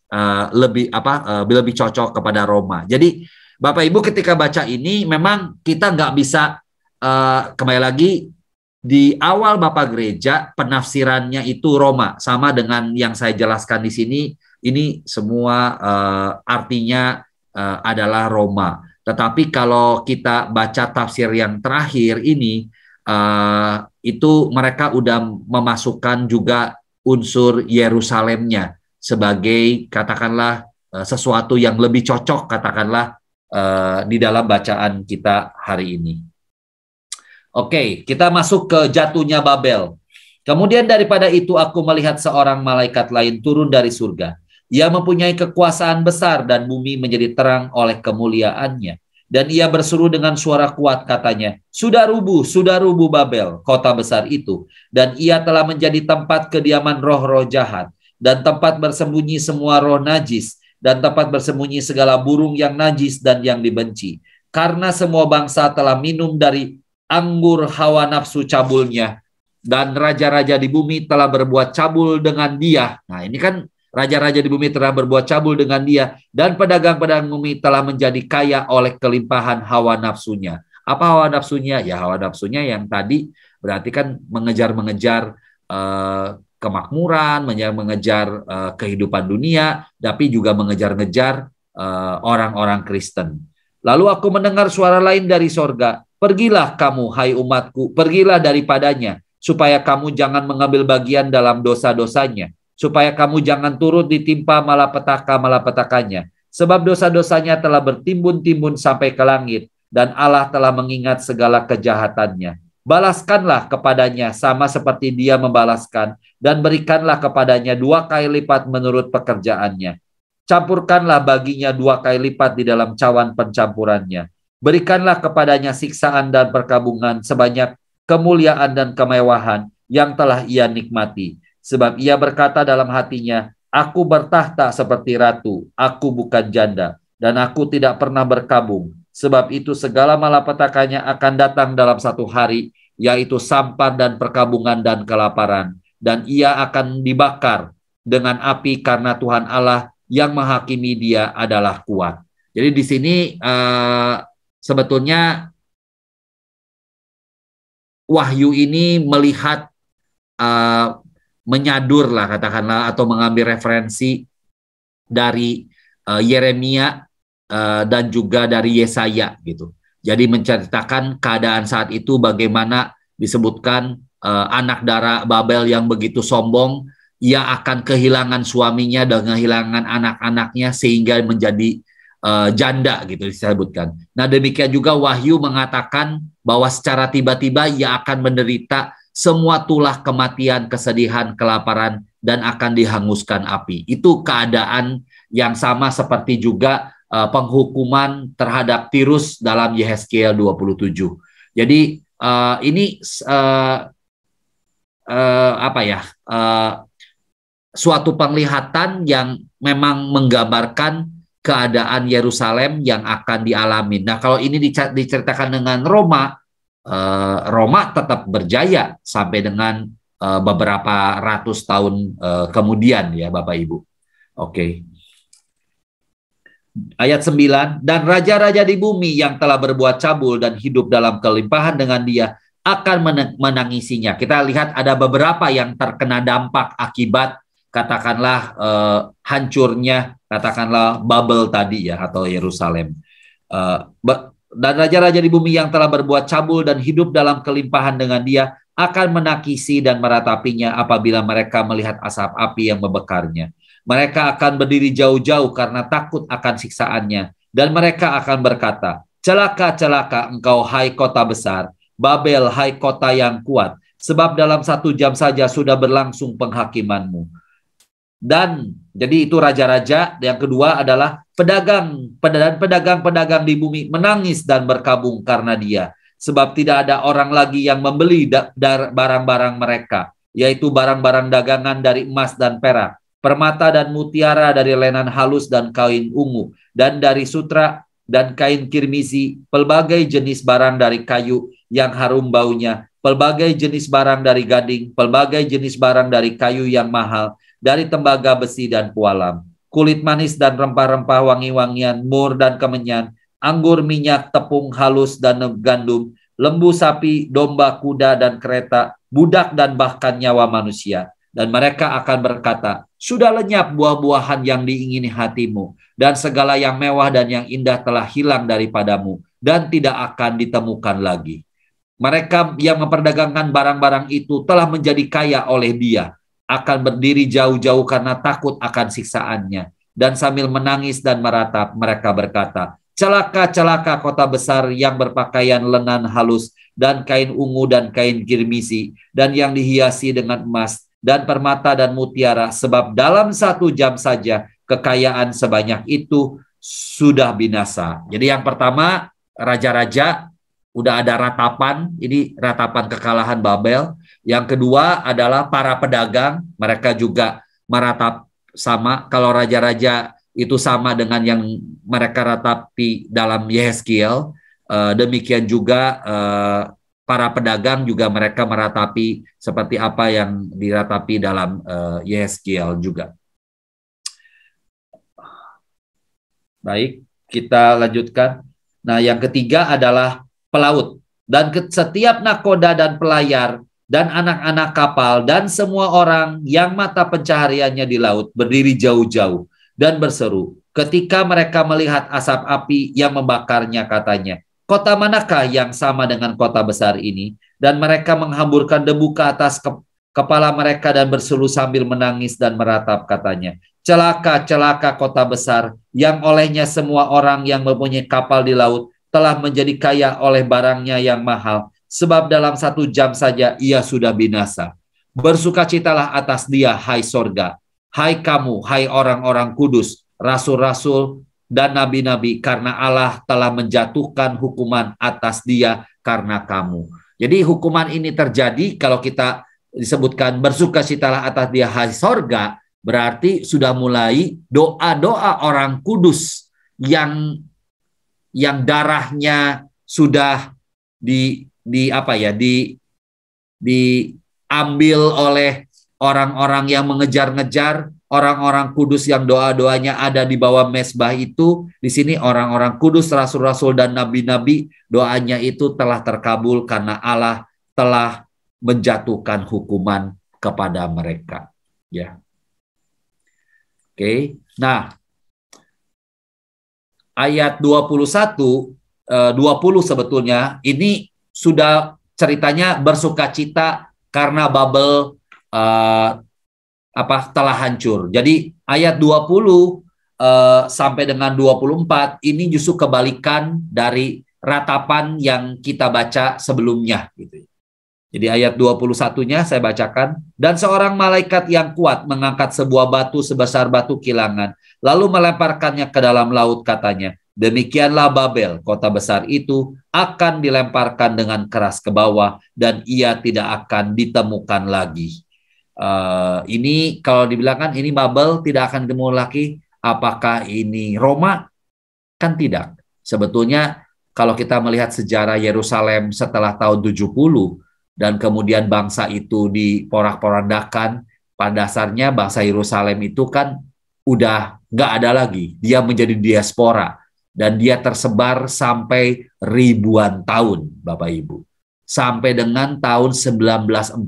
lebih cocok kepada Roma. Jadi Bapak Ibu ketika baca ini memang kita nggak bisa kembali lagi di awal Bapak Gereja penafsirannya itu Roma, sama dengan yang saya jelaskan di sini. Ini semua artinya adalah Roma. Tetapi kalau kita baca tafsir yang terakhir ini, itu mereka udah memasukkan juga unsur Yerusalemnya sebagai katakanlah sesuatu yang lebih cocok katakanlah di dalam bacaan kita hari ini. Oke, kita masuk ke jatuhnya Babel. Kemudian daripada itu aku melihat seorang malaikat lain turun dari surga. Ia mempunyai kekuasaan besar dan bumi menjadi terang oleh kemuliaannya. Dan ia berseru dengan suara kuat katanya, sudah rubuh Babel, kota besar itu. Dan ia telah menjadi tempat kediaman roh-roh jahat, dan tempat bersembunyi semua roh najis, dan tempat bersembunyi segala burung yang najis dan yang dibenci. Karena semua bangsa telah minum dari anggur hawa nafsu cabulnya, dan raja-raja di bumi telah berbuat cabul dengan dia. Nah, ini kan raja-raja di bumi telah berbuat cabul dengan dia, dan pedagang-pedagang bumi telah menjadi kaya oleh kelimpahan hawa nafsunya. Apa hawa nafsunya? Ya, hawa nafsunya yang tadi berarti kan mengejar-mengejar kemakmuran, mengejar kehidupan dunia, tapi juga mengejar-ngejar orang-orang Kristen. Lalu aku mendengar suara lain dari sorga, pergilah kamu, hai umatku, pergilah daripadanya, supaya kamu jangan mengambil bagian dalam dosa-dosanya, supaya kamu jangan turut ditimpa malapetaka-malapetakanya, sebab dosa-dosanya telah bertimbun-timbun sampai ke langit, dan Allah telah mengingat segala kejahatannya. Balaskanlah kepadanya sama seperti dia membalaskan, dan berikanlah kepadanya 2 kali lipat menurut pekerjaannya. Campurkanlah baginya 2 kali lipat di dalam cawan pencampurannya. Berikanlah kepadanya siksaan dan perkabungan sebanyak kemuliaan dan kemewahan yang telah ia nikmati. Sebab ia berkata dalam hatinya, aku bertahta seperti ratu, aku bukan janda, dan aku tidak pernah berkabung. Sebab itu segala malapetakanya akan datang dalam satu hari, yaitu sampar dan perkabungan dan kelaparan. Dan ia akan dibakar dengan api karena Tuhan Allah yang menghakimi dia adalah kuat. Jadi di sini sebetulnya Wahyu ini melihat menyadur lah katakanlah, atau mengambil referensi dari Yeremia dan juga dari Yesaya gitu. Jadi menceritakan keadaan saat itu bagaimana disebutkan anak darah Babel yang begitu sombong ia akan kehilangan suaminya dan kehilangan anak-anaknya sehingga menjadi janda gitu disebutkan. Nah, demikian juga Wahyu mengatakan bahwa secara tiba-tiba ia akan menderita semua tulah kematian, kesedihan, kelaparan, dan akan dihanguskan api. Itu keadaan yang sama seperti juga penghukuman terhadap Tirus dalam Yehezkiel 27. Jadi ini apa ya? Suatu penglihatan yang memang menggambarkan keadaan Yerusalem yang akan dialami. Nah, kalau ini diceritakan dengan Roma, Roma tetap berjaya sampai dengan beberapa ratus tahun kemudian ya Bapak Ibu. Oke. Ayat 9, dan raja-raja di bumi yang telah berbuat cabul dan hidup dalam kelimpahan dengan dia akan menangisinya. Kita lihat ada beberapa yang terkena dampak akibat katakanlah hancurnya katakanlah Babel tadi ya atau Yerusalem. Dan raja-raja di bumi yang telah berbuat cabul dan hidup dalam kelimpahan dengan dia akan menangisi dan meratapinya apabila mereka melihat asap api yang membekarnya. Mereka akan berdiri jauh-jauh karena takut akan siksaannya. Dan mereka akan berkata, celaka, celaka engkau hai kota besar, Babel hai kota yang kuat, sebab dalam 1 jam saja sudah berlangsung penghakimanmu. Dan jadi itu raja-raja. Yang kedua adalah pedagang-pedagang di bumi menangis dan berkabung karena dia. Sebab tidak ada orang lagi yang membeli barang-barang mereka, yaitu barang-barang dagangan dari emas dan perak, permata dan mutiara dari lenan halus dan kain ungu, dan dari sutra dan kain kirmizi, pelbagai jenis barang dari kayu yang harum baunya, pelbagai jenis barang dari gading, pelbagai jenis barang dari kayu yang mahal, dari tembaga besi dan pualam, kulit manis dan rempah-rempah wangi-wangian, mur dan kemenyan, anggur, minyak, tepung halus dan gandum, lembu sapi, domba, kuda dan kereta, budak dan bahkan nyawa manusia. Dan mereka akan berkata, sudah lenyap buah-buahan yang diingini hatimu, dan segala yang mewah dan yang indah telah hilang daripadamu, dan tidak akan ditemukan lagi. Mereka yang memperdagangkan barang-barang itu telah menjadi kaya oleh dia, akan berdiri jauh-jauh karena takut akan siksaannya. Dan sambil menangis dan meratap, mereka berkata, celaka, celaka kota besar yang berpakaian lenan halus, dan kain ungu dan kain kirmisi, dan yang dihiasi dengan emas, dan permata dan mutiara, sebab dalam 1 jam saja kekayaan sebanyak itu sudah binasa. Jadi yang pertama, raja-raja udah ada ratapan, ini ratapan kekalahan Babel. Yang kedua adalah para pedagang, mereka juga meratap sama. Kalau raja-raja itu sama dengan yang mereka ratapi dalam Yehezkiel, demikian juga para pedagang juga mereka meratapi seperti apa yang diratapi dalam Yehezkiel juga. Baik, kita lanjutkan. Nah, yang ketiga adalah pelaut. Dan setiap nakoda dan pelayar dan anak-anak kapal dan semua orang yang mata pencahariannya di laut berdiri jauh-jauh dan berseru. Ketika mereka melihat asap api yang membakarnya, katanya, kota manakah yang sama dengan kota besar ini? Dan mereka menghamburkan debu ke atas kepala mereka dan berseru sambil menangis dan meratap, katanya, celaka, celaka kota besar yang olehnya semua orang yang mempunyai kapal di laut telah menjadi kaya oleh barangnya yang mahal, sebab dalam 1 jam saja ia sudah binasa. Bersukacitalah atas dia, hai sorga, hai kamu, hai orang-orang kudus, rasul-rasul dan nabi-nabi, karena Allah telah menjatuhkan hukuman atas dia karena kamu. Jadi hukuman ini terjadi kalau kita disebutkan bersukacitalah atas dia, hai sorga, berarti sudah mulai doa-doa orang kudus yang darahnya sudah diambil oleh orang-orang yang mengejar-ngejar, orang-orang kudus yang doa-doanya ada di bawah mezbah itu. Di sini orang-orang kudus, rasul-rasul dan nabi-nabi, doanya itu telah terkabul karena Allah telah menjatuhkan hukuman kepada mereka. Ya. Oke. Nah, ayat 21, 20 sebetulnya, ini sudah ceritanya bersukacita karena Babel telah hancur. Jadi ayat 20 sampai dengan 24 ini justru kebalikan dari ratapan yang kita baca sebelumnya gitu. Jadi ayat 21-nya saya bacakan. Dan seorang malaikat yang kuat mengangkat sebuah batu sebesar batu kilangan, lalu melemparkannya ke dalam laut, katanya, demikianlah Babel, kota besar itu, akan dilemparkan dengan keras ke bawah, dan ia tidak akan ditemukan lagi. Ini kalau dibilangkan ini Babel tidak akan ditemukan lagi, apakah ini Roma? Kan tidak. Sebetulnya kalau kita melihat sejarah Yerusalem setelah tahun 70, dan kemudian bangsa itu diporak-porandakan, pada dasarnya bangsa Yerusalem itu kan udah nggak ada lagi. Dia menjadi diaspora dan dia tersebar sampai ribuan tahun, Bapak Ibu. Sampai dengan tahun 1948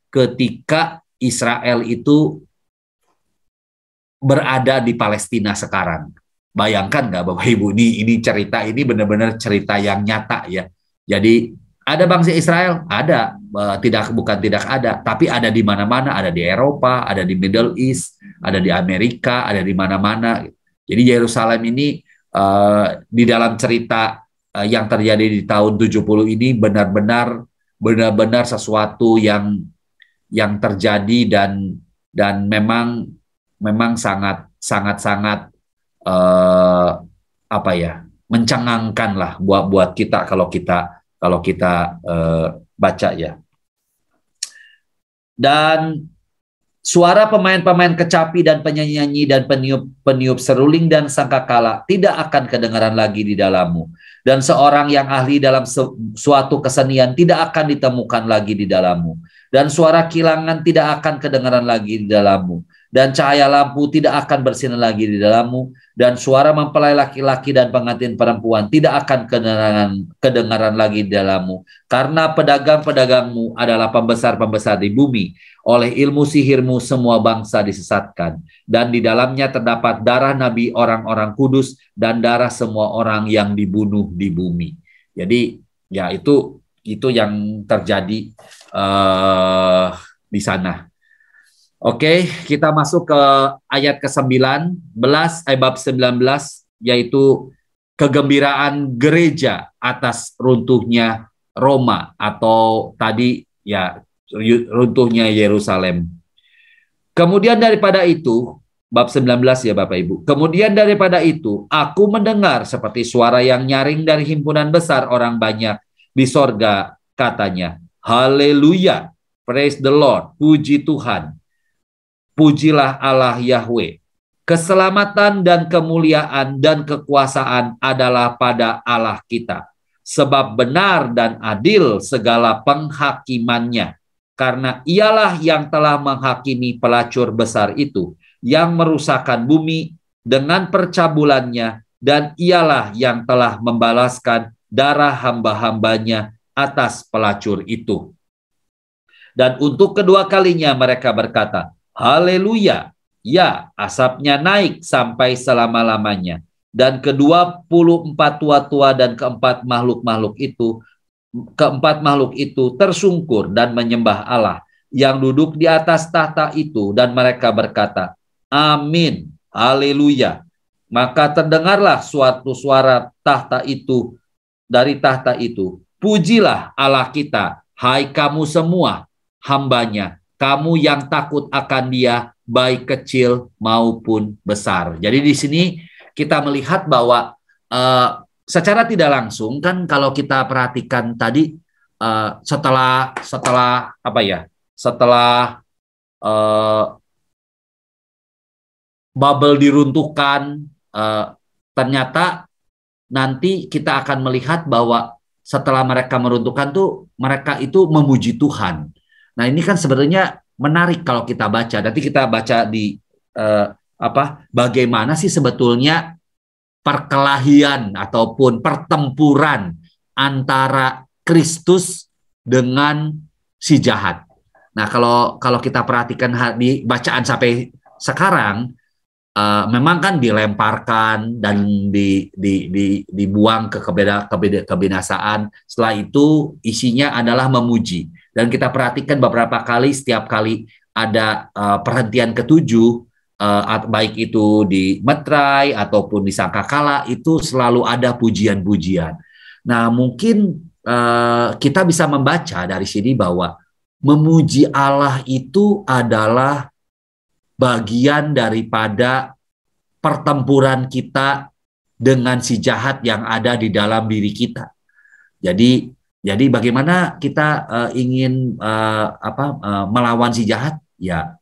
ketika Israel itu berada di Palestina sekarang. Bayangkan nggak Bapak Ibu, ini cerita ini benar-benar cerita yang nyata ya. Jadi ada bangsa Israel? Ada. Bukan tidak ada, tapi ada di mana-mana. Ada di Eropa, ada di Middle East, ada di Amerika, ada di mana-mana. Jadi Yerusalem ini di dalam cerita yang terjadi di tahun 70 ini benar-benar sesuatu yang terjadi dan memang sangat mencengangkan lah buat kita kalau kita baca ya. Dan suara pemain-pemain kecapi dan penyanyi dan peniup seruling dan sangkakala tidak akan kedengaran lagi di dalammu. Dan seorang yang ahli dalam suatu kesenian tidak akan ditemukan lagi di dalammu. Dan suara kilangan tidak akan kedengaran lagi di dalammu. Dan cahaya lampu tidak akan bersinar lagi di dalammu, dan suara mempelai laki-laki dan pengantin perempuan tidak akan kedengaran lagi di dalammu, karena pedagang-pedagangmu adalah pembesar-pembesar di bumi. Oleh ilmu sihirmu semua bangsa disesatkan, dan di dalamnya terdapat darah nabi, orang-orang kudus, dan darah semua orang yang dibunuh di bumi. Jadi ya itu yang terjadi di sana. Oke, kita masuk ke ayat ke-19, bab 19, yaitu kegembiraan gereja atas runtuhnya Roma, atau tadi ya runtuhnya Yerusalem. Kemudian daripada itu, bab 19 ya Bapak Ibu, kemudian daripada itu, aku mendengar seperti suara yang nyaring dari himpunan besar orang banyak di sorga, katanya, haleluya, praise the Lord, puji Tuhan. Pujilah Allah Yahweh. Keselamatan dan kemuliaan dan kekuasaan adalah pada Allah kita. Sebab benar dan adil segala penghakimannya. Karena ialah yang telah menghakimi pelacur besar itu, yang merusakkan bumi dengan percabulannya, dan ialah yang telah membalaskan darah hamba-hambanya atas pelacur itu. Dan untuk kedua kalinya mereka berkata, haleluya, ya, asapnya naik sampai selama-lamanya. Dan ke-24 tua-tua dan keempat makhluk itu tersungkur dan menyembah Allah yang duduk di atas tahta itu, dan mereka berkata, amin, haleluya. Maka terdengarlah suatu suara dari tahta itu, pujilah Allah kita, hai kamu semua hambanya, kamu yang takut akan Dia, baik kecil maupun besar. Jadi di sini kita melihat bahwa secara tidak langsung kan, kalau kita perhatikan tadi setelah Babel diruntuhkan, ternyata nanti kita akan melihat bahwa setelah mereka meruntuhkan tuh mereka itu memuji Tuhan. Nah ini kan sebenarnya menarik kalau kita baca. Nanti kita baca di bagaimana sih sebetulnya perkelahian ataupun pertempuran antara Kristus dengan si jahat. Nah kalau kita perhatikan di bacaan sampai sekarang, memang kan dilemparkan dan dibuang ke kebinasaan. Setelah itu isinya adalah memuji. Dan kita perhatikan beberapa kali, setiap kali ada perhentian ketujuh, baik itu di metrai ataupun di sangkakala, itu selalu ada pujian-pujian. Nah, mungkin kita bisa membaca dari sini bahwa memuji Allah itu adalah bagian daripada pertempuran kita dengan si jahat yang ada di dalam diri kita. Jadi bagaimana kita ingin melawan si jahat? Ya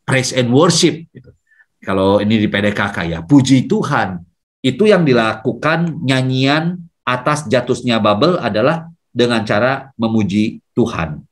praise and worship gitu. Kalau ini di PDKK ya, puji Tuhan. Itu yang dilakukan nyanyian atas jatuhnya Babel adalah dengan cara memuji Tuhan.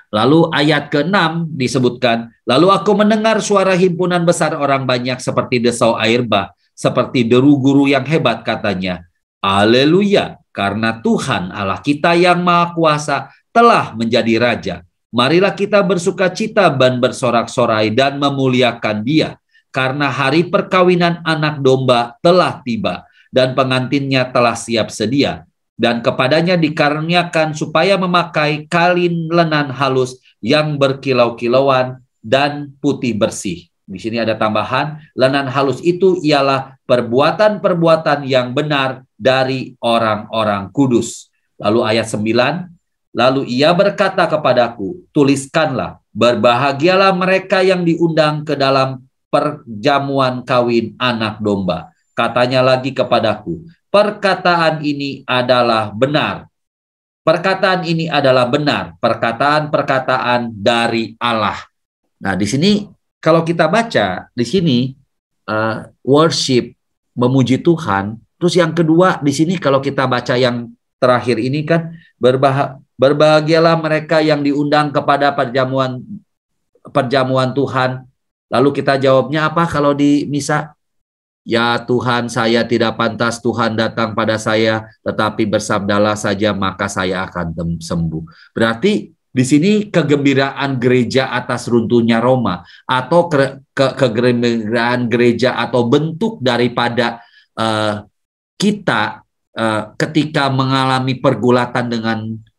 Lalu ayat ke-6 disebutkan, lalu aku mendengar suara himpunan besar orang banyak seperti desau air bah, seperti deru guru yang hebat, katanya, Haleluya, karena Tuhan Allah kita yang Maha Kuasa telah menjadi Raja. Marilah kita bersuka cita dan bersorak-sorai dan memuliakan Dia, karena hari perkawinan anak domba telah tiba dan pengantinnya telah siap sedia. Dan kepadanya dikaruniakan supaya memakai kain lenan halus yang berkilau-kilauan dan putih bersih. Di sini ada tambahan, lenan halus itu ialah perbuatan-perbuatan yang benar dari orang-orang kudus. Lalu ayat 9, lalu ia berkata kepadaku, tuliskanlah, berbahagialah mereka yang diundang ke dalam perjamuan kawin anak domba. Katanya lagi kepadaku, perkataan ini adalah benar. Perkataan ini adalah benar. Perkataan-perkataan dari Allah. Nah, di sini kalau kita baca di sini worship, memuji Tuhan. Terus yang kedua di sini kalau kita baca yang terakhir ini kan berbahagialah mereka yang diundang kepada perjamuan Tuhan. Lalu kita jawabnya apa kalau di misa? Ya Tuhan, saya tidak pantas Tuhan datang pada saya, tetapi bersabdalah saja maka saya akan sembuh. Berarti di sini kegembiraan gereja atas runtuhnya Roma, atau kegembiraan gereja atau bentuk daripada kita ketika mengalami pergulatan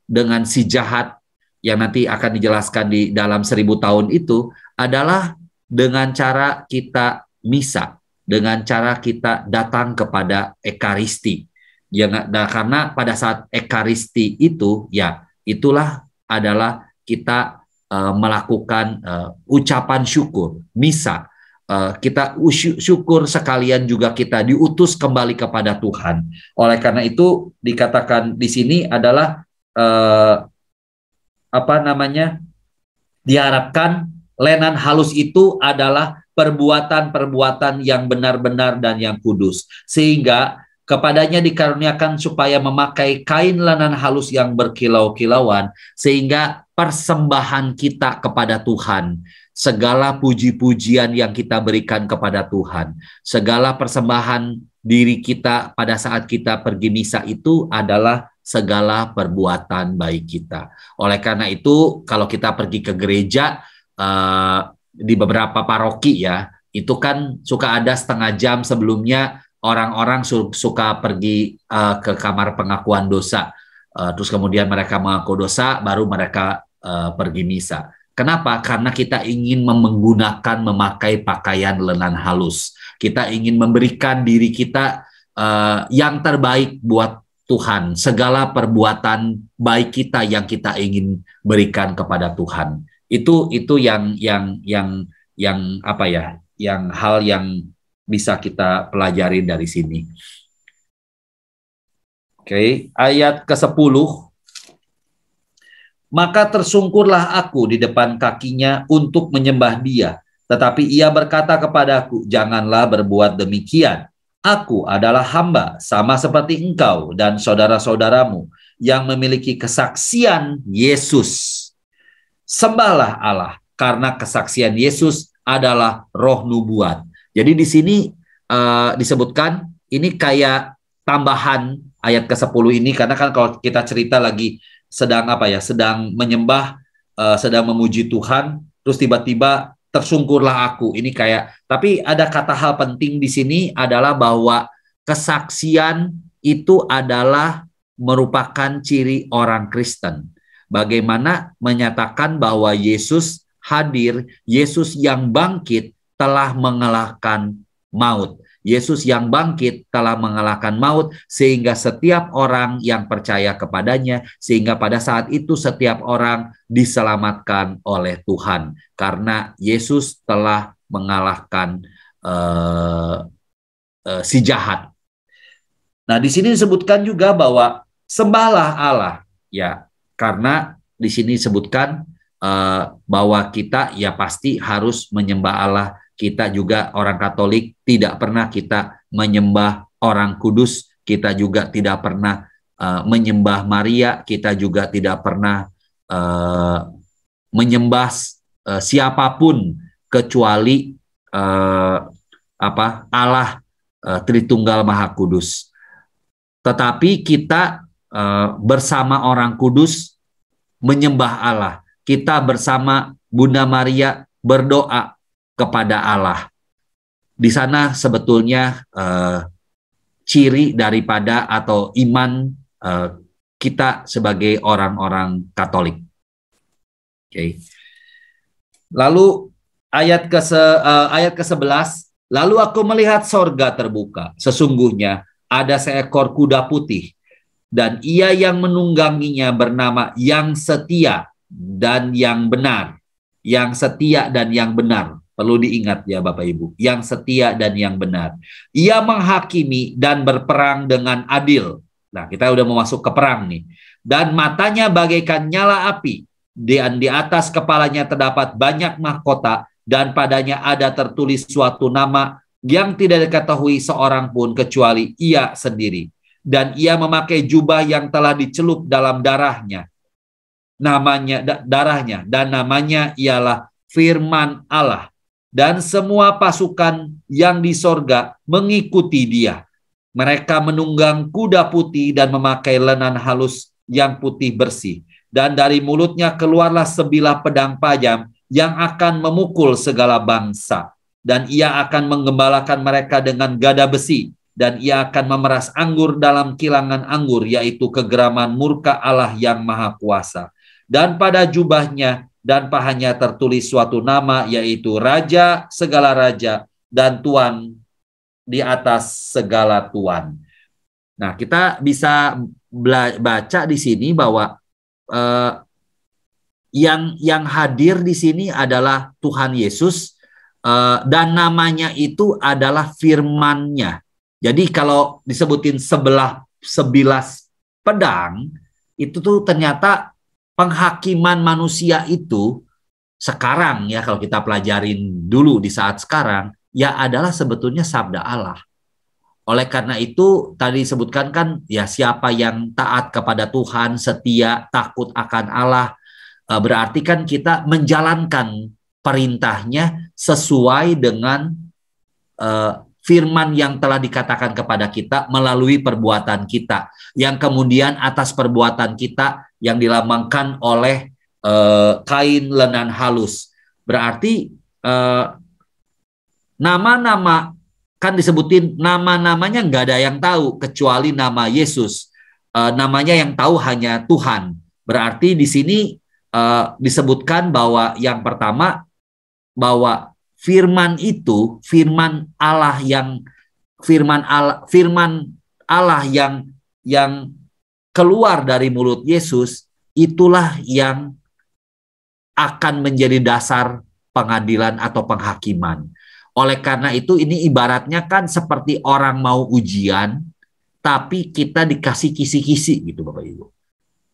dengan si jahat yang nanti akan dijelaskan di dalam 1000 tahun itu adalah dengan cara kita misa, dengan cara kita datang kepada Ekaristi. Ya, nah, karena pada saat Ekaristi itu, ya itulah adalah kita melakukan ucapan syukur, misa. Kita syukur sekalian juga kita diutus kembali kepada Tuhan. Oleh karena itu dikatakan di sini adalah diharapkan lenan halus itu adalah perbuatan-perbuatan yang benar-benar dan yang kudus. Sehingga kepadanya dikaruniakan supaya memakai kain lenan halus yang berkilau-kilauan. Sehingga persembahan kita kepada Tuhan, segala puji-pujian yang kita berikan kepada Tuhan, segala persembahan diri kita pada saat kita pergi misa itu adalah segala perbuatan baik kita. Oleh karena itu, kalau kita pergi ke gereja, di beberapa paroki ya, itu kan suka ada setengah jam sebelumnya orang-orang suka pergi ke kamar pengakuan dosa, terus kemudian mereka mengaku dosa, baru mereka pergi misa. Kenapa? Karena kita ingin memakai pakaian lenan halus. Kita ingin memberikan diri kita yang terbaik buat Tuhan. Segala perbuatan baik kita yang kita ingin berikan kepada Tuhan. Itu yang apa ya, yang hal yang bisa kita pelajari dari sini. Oke, ayat ke-10. Maka tersungkurlah aku di depan kakinya untuk menyembah dia, tetapi ia berkata kepadaku, janganlah berbuat demikian. Aku adalah hamba sama seperti engkau dan saudara-saudaramu yang memiliki kesaksian Yesus. Sembahlah Allah, karena kesaksian Yesus adalah roh nubuat. Jadi di sini disebutkan, ini kayak tambahan ayat ke-10 ini, karena kan kalau kita cerita lagi sedang sedang menyembah, sedang memuji Tuhan, terus tiba-tiba tersungkurlah aku. Ini kayak, tapi ada kata hal penting di sini adalah bahwa kesaksian itu adalah merupakan ciri orang Kristen. bagaimana menyatakan bahwa Yesus hadir, Yesus yang bangkit telah mengalahkan maut. Yesus yang bangkit telah mengalahkan maut, sehingga setiap orang yang percaya kepadanya, sehingga pada saat itu setiap orang diselamatkan oleh Tuhan, karena Yesus telah mengalahkan si jahat. Nah, di sini disebutkan juga bahwa sembahlah Allah, ya, karena di sini disebutkan bahwa kita ya pasti harus menyembah Allah. Kita juga orang Katolik tidak pernah kita menyembah orang kudus, kita juga tidak pernah menyembah Maria, kita juga tidak pernah menyembah siapapun kecuali Allah Tritunggal Maha Kudus. Tetapi kita bersama orang kudus menyembah Allah. Kita bersama Bunda Maria berdoa kepada Allah. Di sana sebetulnya ciri daripada atau iman kita sebagai orang-orang Katolik. Oke. Lalu ayat ke-11, lalu aku melihat sorga terbuka, sesungguhnya ada seekor kuda putih, dan ia yang menungganginya bernama Yang Setia dan Yang Benar. Yang setia dan yang benar. Perlu diingat ya Bapak Ibu, yang setia dan yang benar. Ia menghakimi dan berperang dengan adil. Nah, kita udah mau masuk ke perang nih. Dan matanya bagaikan nyala api. Dan di atas kepalanya terdapat banyak mahkota, dan padanya ada tertulis suatu nama yang tidak diketahui seorang pun kecuali ia sendiri. Dan ia memakai jubah yang telah dicelup dalam darahnya. Darahnya, dan namanya ialah Firman Allah. Dan semua pasukan yang di sorga mengikuti dia. Mereka menunggang kuda putih dan memakai lenan halus yang putih bersih. Dan dari mulutnya keluarlah sebilah pedang tajam yang akan memukul segala bangsa. Dan ia akan menggembalakan mereka dengan gada besi. Dan ia akan memeras anggur dalam kilangan anggur, yaitu kegeraman murka Allah yang Maha Kuasa. Dan pada jubahnya dan pahanya tertulis suatu nama, yaitu Raja segala raja dan Tuan di atas segala tuan. Nah, kita bisa baca di sini bahwa yang hadir di sini adalah Tuhan Yesus, dan namanya itu adalah firman-Nya. Jadi kalau disebutin sebilas pedang, itu tuh ternyata penghakiman manusia itu sekarang ya, kalau kita pelajarin dulu di saat sekarang, ya adalah sebetulnya sabda Allah. Oleh karena itu tadi disebutkan kan ya, siapa yang taat kepada Tuhan, setia, takut akan Allah, berarti kan kita menjalankan perintahnya sesuai dengan firman yang telah dikatakan kepada kita melalui perbuatan kita, yang kemudian atas perbuatan kita yang dilambangkan oleh kain lenan halus. Berarti nama-nama kan disebutin, nama-namanya nggak ada yang tahu kecuali nama Yesus. Namanya yang tahu hanya Tuhan. Berarti di sini disebutkan bahwa yang pertama, bahwa firman itu firman Allah yang keluar dari mulut Yesus, itulah yang akan menjadi dasar pengadilan atau penghakiman. Oleh karena itu ini ibaratnya kan seperti orang mau ujian, tapi kita dikasih kisi-kisi gitu Bapak Ibu.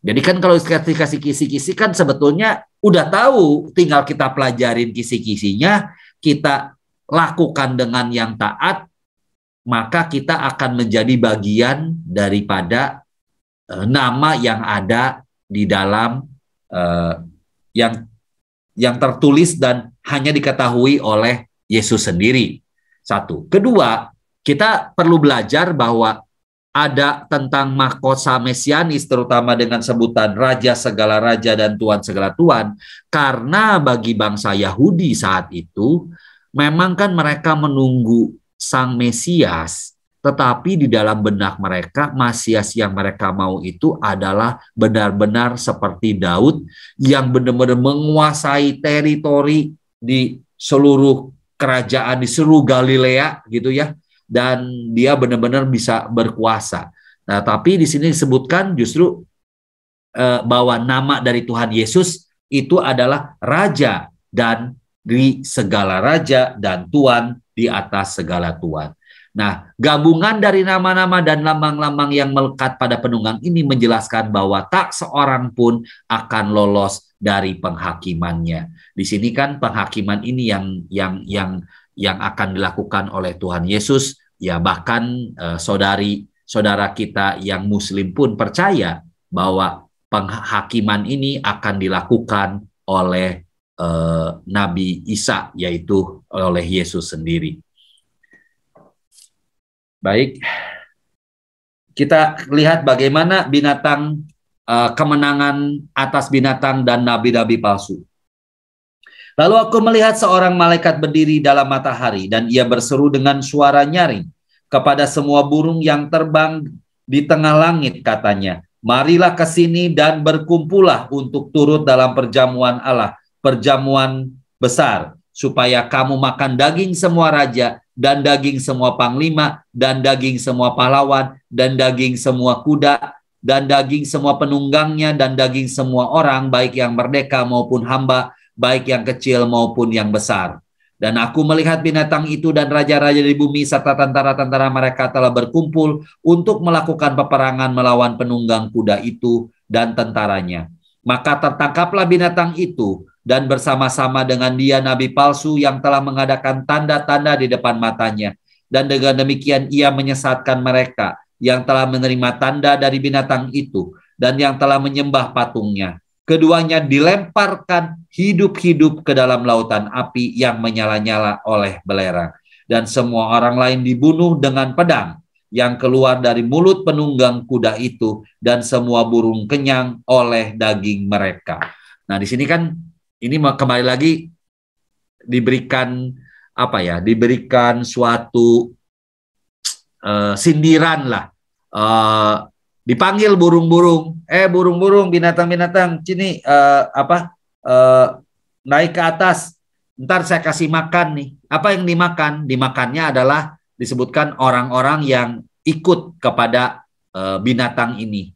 Jadi kan kalau dikasih kisi-kisi kan sebetulnya udah tahu, tinggal kita pelajarin kisi-kisinya, kita lakukan dengan yang taat, maka kita akan menjadi bagian daripada nama yang ada di dalam yang tertulis dan hanya diketahui oleh Yesus sendiri. Satu. Kedua, kita perlu belajar bahwa ada tentang mahkota mesianis, terutama dengan sebutan Raja segala raja dan Tuan segala tuan, karena bagi bangsa Yahudi saat itu memang kan mereka menunggu Sang Mesias, tetapi di dalam benak mereka, Masias yang mereka mau itu adalah benar-benar seperti Daud yang benar-benar menguasai teritori di seluruh kerajaan, di seluruh Galilea gitu ya, dan dia benar-benar bisa berkuasa. Nah, tapi di sini disebutkan justru bahwa nama dari Tuhan Yesus itu adalah Raja dan di segala Raja dan Tuan di atas segala Tuan. Nah, gabungan dari nama-nama dan lambang-lambang yang melekat pada penunggang ini menjelaskan bahwa tak seorang pun akan lolos dari penghakimannya. Di sini kan penghakiman ini yang akan dilakukan oleh Tuhan Yesus, ya bahkan saudara kita yang Muslim pun percaya bahwa penghakiman ini akan dilakukan oleh Nabi Isa, yaitu oleh Yesus sendiri. Baik, kita lihat bagaimana binatang kemenangan atas binatang dan nabi-nabi palsu. Lalu aku melihat seorang malaikat berdiri dalam matahari, dan ia berseru dengan suara nyaring kepada semua burung yang terbang di tengah langit, katanya, marilah ke sini dan berkumpullah untuk turut dalam perjamuan Allah, perjamuan besar, supaya kamu makan daging semua raja, dan daging semua panglima, dan daging semua pahlawan, dan daging semua kuda, dan daging semua penunggangnya, dan daging semua orang, baik yang merdeka maupun hamba, baik yang kecil maupun yang besar. Dan aku melihat binatang itu dan raja-raja di bumi serta tentara-tentara mereka telah berkumpul untuk melakukan peperangan melawan penunggang kuda itu dan tentaranya. Maka tertangkaplah binatang itu, dan bersama-sama dengan dia nabi palsu yang telah mengadakan tanda-tanda di depan matanya. Dan dengan demikian ia menyesatkan mereka yang telah menerima tanda dari binatang itu dan yang telah menyembah patungnya. Keduanya dilemparkan hidup-hidup ke dalam lautan api yang menyala-nyala oleh belerang. Dan semua orang lain dibunuh dengan pedang yang keluar dari mulut penunggang kuda itu, dan semua burung kenyang oleh daging mereka. Nah, di sini kan ini kembali lagi diberikan apa ya? Diberikan suatu sindiran lah. Dipanggil burung-burung, burung-burung, binatang-binatang, sini naik ke atas. Ntar saya kasih makan nih. Apa yang dimakan? Dimakannya adalah disebutkan orang-orang yang ikut kepada binatang ini,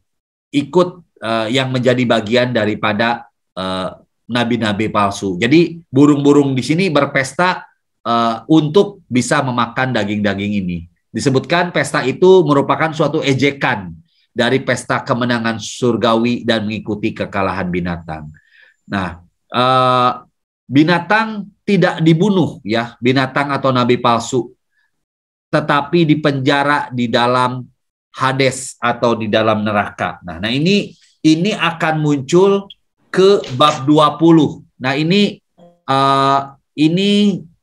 ikut yang menjadi bagian daripada nabi-nabi palsu. Jadi burung-burung di sini berpesta untuk bisa memakan daging-daging ini. Disebutkan pesta itu merupakan suatu ejekan dari pesta kemenangan surgawi dan mengikuti kekalahan binatang. Nah, binatang tidak dibunuh ya, binatang atau nabi palsu, tetapi dipenjara di dalam Hades atau di dalam neraka. Nah, ini akan muncul ke bab 20. Nah, ini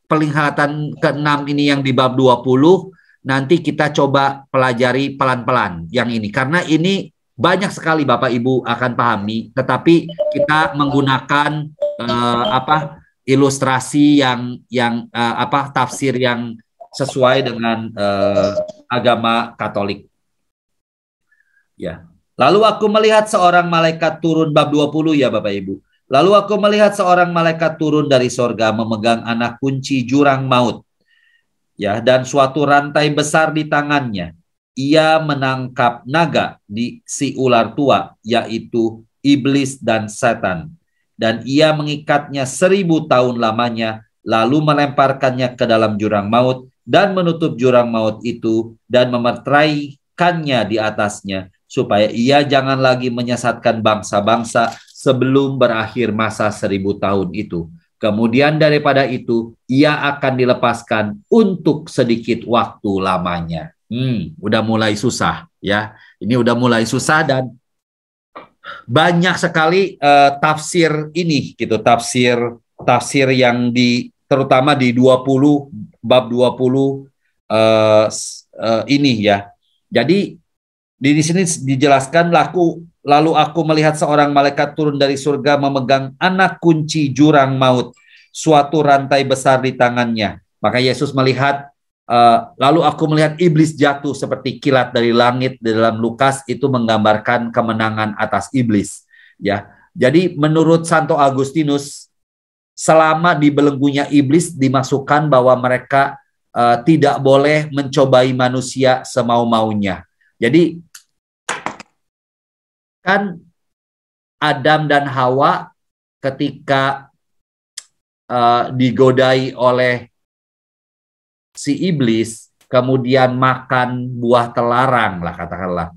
penglihatan ke-6 ini yang di bab 20. Nanti kita coba pelajari pelan-pelan yang ini, karena ini banyak sekali Bapak Ibu akan pahami, tetapi kita menggunakan ilustrasi yang tafsir yang sesuai dengan agama Katolik. Ya. Lalu aku melihat seorang malaikat turun, bab 20 ya Bapak Ibu. Lalu aku melihat seorang malaikat turun dari sorga memegang anak kunci jurang maut. Ya, dan suatu rantai besar di tangannya. Ia menangkap naga di si ular tua, yaitu iblis dan setan. Dan ia mengikatnya 1000 tahun lamanya, lalu melemparkannya ke dalam jurang maut, dan menutup jurang maut itu, dan memeteraikannya di atasnya, supaya ia jangan lagi menyesatkan bangsa-bangsa sebelum berakhir masa 1000 tahun itu. Kemudian daripada itu, ia akan dilepaskan untuk sedikit waktu lamanya. Udah mulai susah ya. Ini udah mulai susah dan banyak sekali tafsir ini gitu, tafsir yang terutama di 20 bab 20 ini ya. Jadi di sini dijelaskan lalu aku melihat seorang malaikat turun dari surga memegang anak kunci jurang maut, suatu rantai besar di tangannya. Maka Yesus melihat Lalu aku melihat iblis jatuh seperti kilat dari langit. Di dalam Lukas itu menggambarkan kemenangan atas iblis. Ya, jadi menurut Santo Agustinus, selama di belenggunya iblis dimasukkan bahwa mereka tidak boleh mencobai manusia semau-maunya. Jadi kan Adam dan Hawa ketika digodai oleh si iblis, kemudian makan buah terlarang lah katakanlah,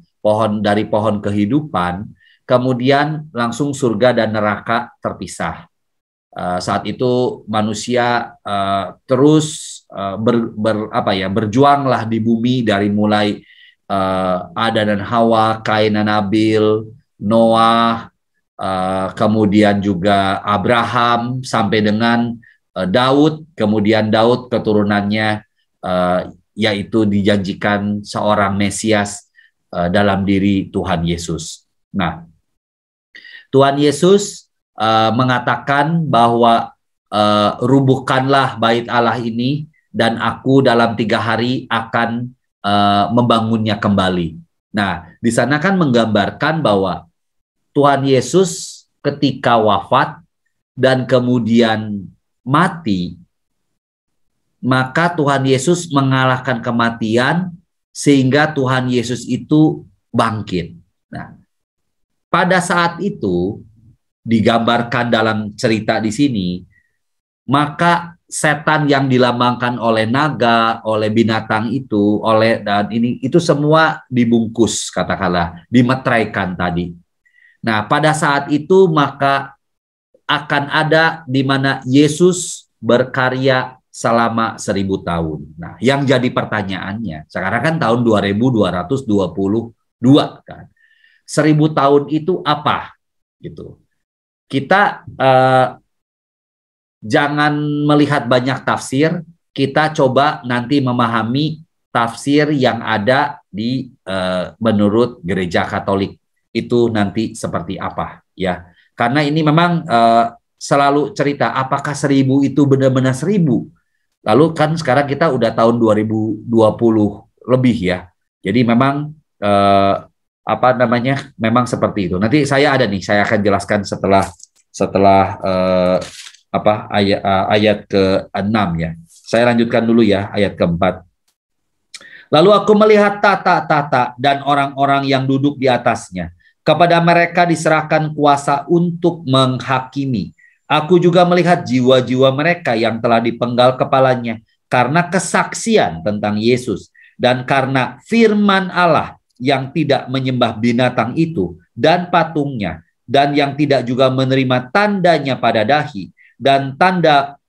dari pohon kehidupan, kemudian langsung surga dan neraka terpisah. Saat itu manusia terus berjuanglah di bumi dari mulai Adam dan Hawa, Kain dan Abil, Noah, kemudian juga Abraham sampai dengan Daud, kemudian Daud keturunannya yaitu dijanjikan seorang Mesias dalam diri Tuhan Yesus. Nah, Tuhan Yesus mengatakan bahwa rubuhkanlah bait Allah ini dan aku dalam 3 hari akan membangunnya kembali. Nah, di sana kan menggambarkan bahwa Tuhan Yesus ketika wafat dan kemudian mati, maka Tuhan Yesus mengalahkan kematian sehingga Tuhan Yesus itu bangkit. Nah, pada saat itu digambarkan dalam cerita di sini, maka setan yang dilambangkan oleh naga, oleh binatang itu, itu semua dibungkus katakanlah, dimeteraikan tadi. Nah, pada saat itu maka akan ada di mana Yesus berkarya selama 1000 tahun. Nah, yang jadi pertanyaannya, sekarang kan tahun 2222 kan. 1000 tahun itu apa? Gitu. Kita jangan melihat banyak tafsir, kita coba nanti memahami tafsir yang ada di menurut Gereja Katolik itu nanti seperti apa ya. Karena ini memang selalu cerita apakah 1000 itu benar-benar 1000. Lalu kan sekarang kita udah tahun 2020 lebih ya. Jadi memang memang seperti itu. Nanti saya saya akan jelaskan setelah ayat ke-6 ya. Saya lanjutkan dulu ya ayat ke-4. Lalu aku melihat tata-tata dan orang-orang yang duduk di atasnya. Kepada mereka diserahkan kuasa untuk menghakimi. Aku juga melihat jiwa-jiwa mereka yang telah dipenggal kepalanya karena kesaksian tentang Yesus dan karena firman Allah yang tidak menyembah binatang itu dan patungnya dan yang tidak juga menerima tandanya pada dahi dan tanda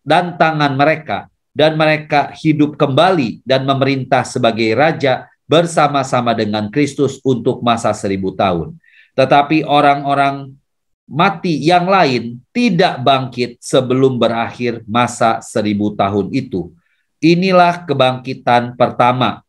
dan tangan mereka, dan mereka hidup kembali dan memerintah sebagai raja bersama-sama dengan Kristus untuk masa 1000 tahun. Tetapi orang-orang mati yang lain tidak bangkit sebelum berakhir masa 1000 tahun itu. Inilah kebangkitan pertama.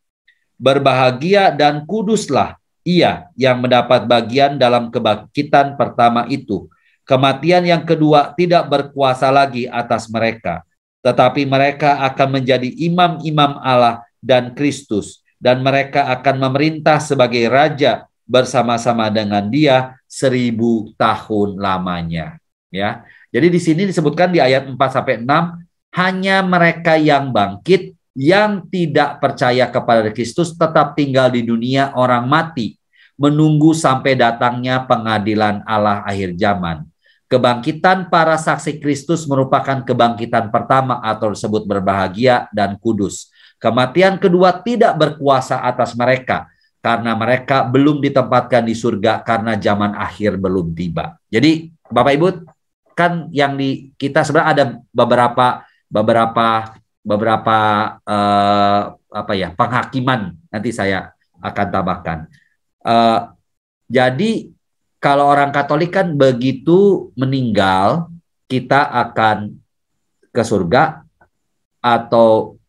Berbahagia dan kuduslah ia yang mendapat bagian dalam kebangkitan pertama itu. Kematian yang kedua tidak berkuasa lagi atas mereka, tetapi mereka akan menjadi imam-imam Allah dan Kristus, dan mereka akan memerintah sebagai raja bersama-sama dengan Dia 1000 tahun lamanya. Ya, jadi di sini disebutkan di ayat 4-6 hanya mereka yang bangkit, yang tidak percaya kepada Kristus tetap tinggal di dunia orang mati, menunggu sampai datangnya pengadilan Allah akhir zaman. Kebangkitan para saksi Kristus merupakan kebangkitan pertama atau disebut berbahagia dan kudus. Kematian kedua tidak berkuasa atas mereka karena mereka belum ditempatkan di surga karena zaman akhir belum tiba. Jadi Bapak Ibu, kan yang di kita sebenarnya ada beberapa penghakiman, nanti saya akan tambahkan. Jadi kalau orang Katolik kan begitu meninggal kita akan ke surga, atau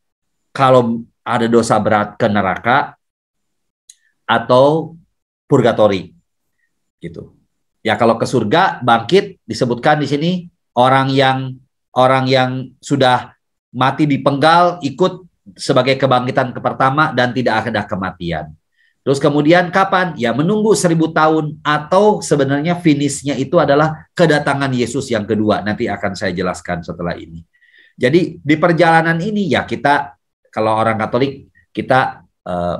kalau ada dosa berat ke neraka atau purgatori gitu. Ya kalau ke surga bangkit disebutkan di sini orang yang sudah mati dipenggal ikut sebagai kebangkitan pertama dan tidak ada kematian. Terus kemudian kapan? Ya menunggu 1000 tahun, atau sebenarnya finishnya itu adalah kedatangan Yesus yang kedua. Nanti akan saya jelaskan setelah ini. Jadi di perjalanan ini ya kita, kalau orang Katolik, kita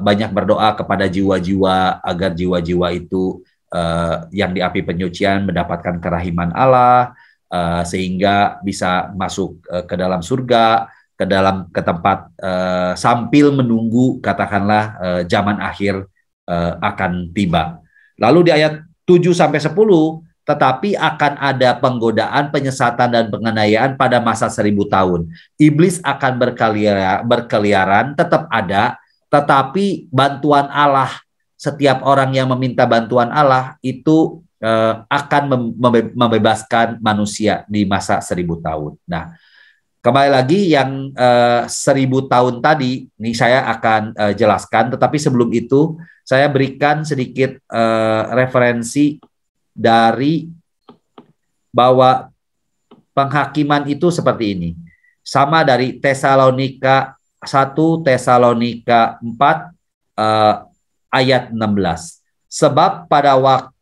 banyak berdoa kepada jiwa-jiwa agar jiwa-jiwa itu yang di api penyucian mendapatkan kerahiman Allah, sehingga bisa masuk ke dalam surga, ke tempat sambil menunggu katakanlah zaman akhir akan tiba. Lalu di ayat 7-10, tetapi akan ada penggodaan, penyesatan, dan penganiayaan pada masa 1000 tahun. Iblis akan berkeliaran, tetap ada, tetapi bantuan Allah, setiap orang yang meminta bantuan Allah itu akan membebaskan manusia di masa 1000 tahun. Nah, kembali lagi yang 1000 tahun tadi, ini saya akan jelaskan, tetapi sebelum itu saya berikan sedikit referensi dari bahwa penghakiman itu seperti ini. Sama dari Tesalonika 1 Tesalonika 4 ayat 16. Sebab pada waktu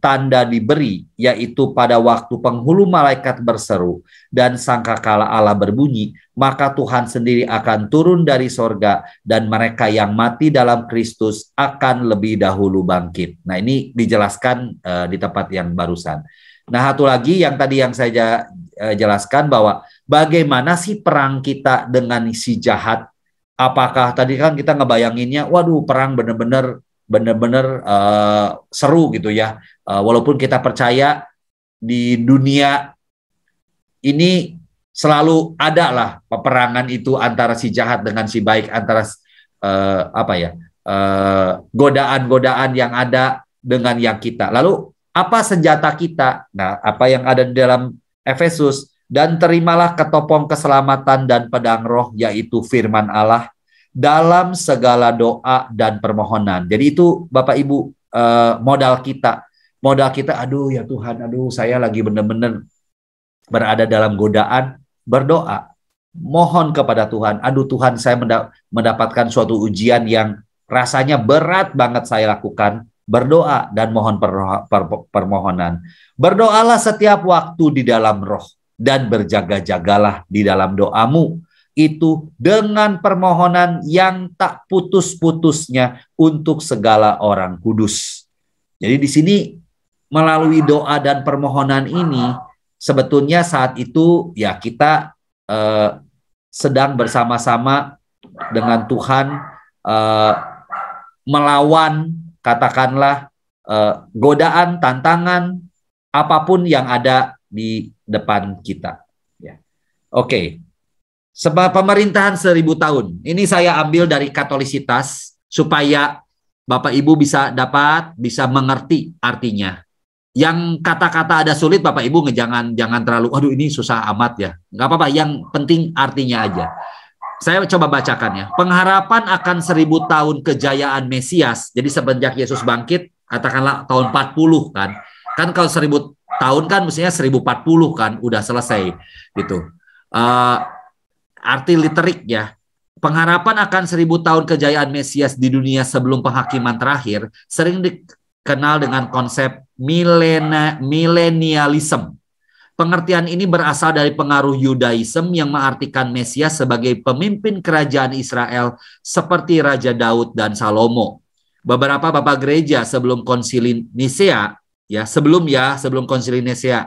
tanda diberi, yaitu pada waktu penghulu malaikat berseru dan sangkakala Allah berbunyi, maka Tuhan sendiri akan turun dari sorga dan mereka yang mati dalam Kristus akan lebih dahulu bangkit. Nah, ini dijelaskan di tempat yang barusan. Nah, satu lagi yang tadi yang saya jelaskan bahwa bagaimana sih perang kita dengan si jahat. Apakah tadi kan kita ngebayanginnya, waduh perang bener-bener seru gitu ya. Walaupun kita percaya di dunia ini selalu ada lah peperangan itu antara si jahat dengan si baik, antara godaan-godaan yang ada dengan yang kita. Lalu apa senjata kita? Nah, apa yang ada di dalam Efesus, dan terimalah ketopong keselamatan dan pedang roh, yaitu firman Allah, dalam segala doa dan permohonan. Jadi itu Bapak Ibu modal kita. Modal kita, aduh ya Tuhan, aduh saya lagi benar-benar berada dalam godaan, berdoa. Mohon kepada Tuhan, aduh Tuhan saya mendapatkan suatu ujian yang rasanya berat banget saya lakukan. Berdoa dan mohon permohonan. Berdoalah setiap waktu di dalam roh dan berjaga-jagalah di dalam doamu. Itu dengan permohonan yang tak putus-putusnya untuk segala orang kudus. Jadi di sini melalui doa dan permohonan ini sebetulnya saat itu ya kita sedang bersama-sama dengan Tuhan melawan katakanlah godaan, tantangan apapun yang ada di depan kita. Ya. Oke. Sebab pemerintahan 1000 tahun. Ini saya ambil dari Katolisitas supaya Bapak Ibu bisa mengerti artinya. Yang kata-kata ada sulit Bapak Ibu jangan terlalu, aduh ini susah amat ya. Nggak apa-apa, yang penting artinya aja. Saya coba bacakan ya. Pengharapan akan 1000 tahun kejayaan Mesias. Jadi semenjak Yesus bangkit, katakanlah tahun 40 kan. Kan kalau 1000 tahun kan mestinya 1040 kan udah selesai gitu. Arti literik ya. Pengharapan akan 1000 tahun kejayaan Mesias di dunia sebelum penghakiman terakhir sering dikenal dengan konsep milenialisme. Pengertian ini berasal dari pengaruh Yudaisme yang mengartikan Mesias sebagai pemimpin kerajaan Israel seperti Raja Daud dan Salomo. Beberapa bapak gereja sebelum konsili Nisea, sebelum konsili Nisea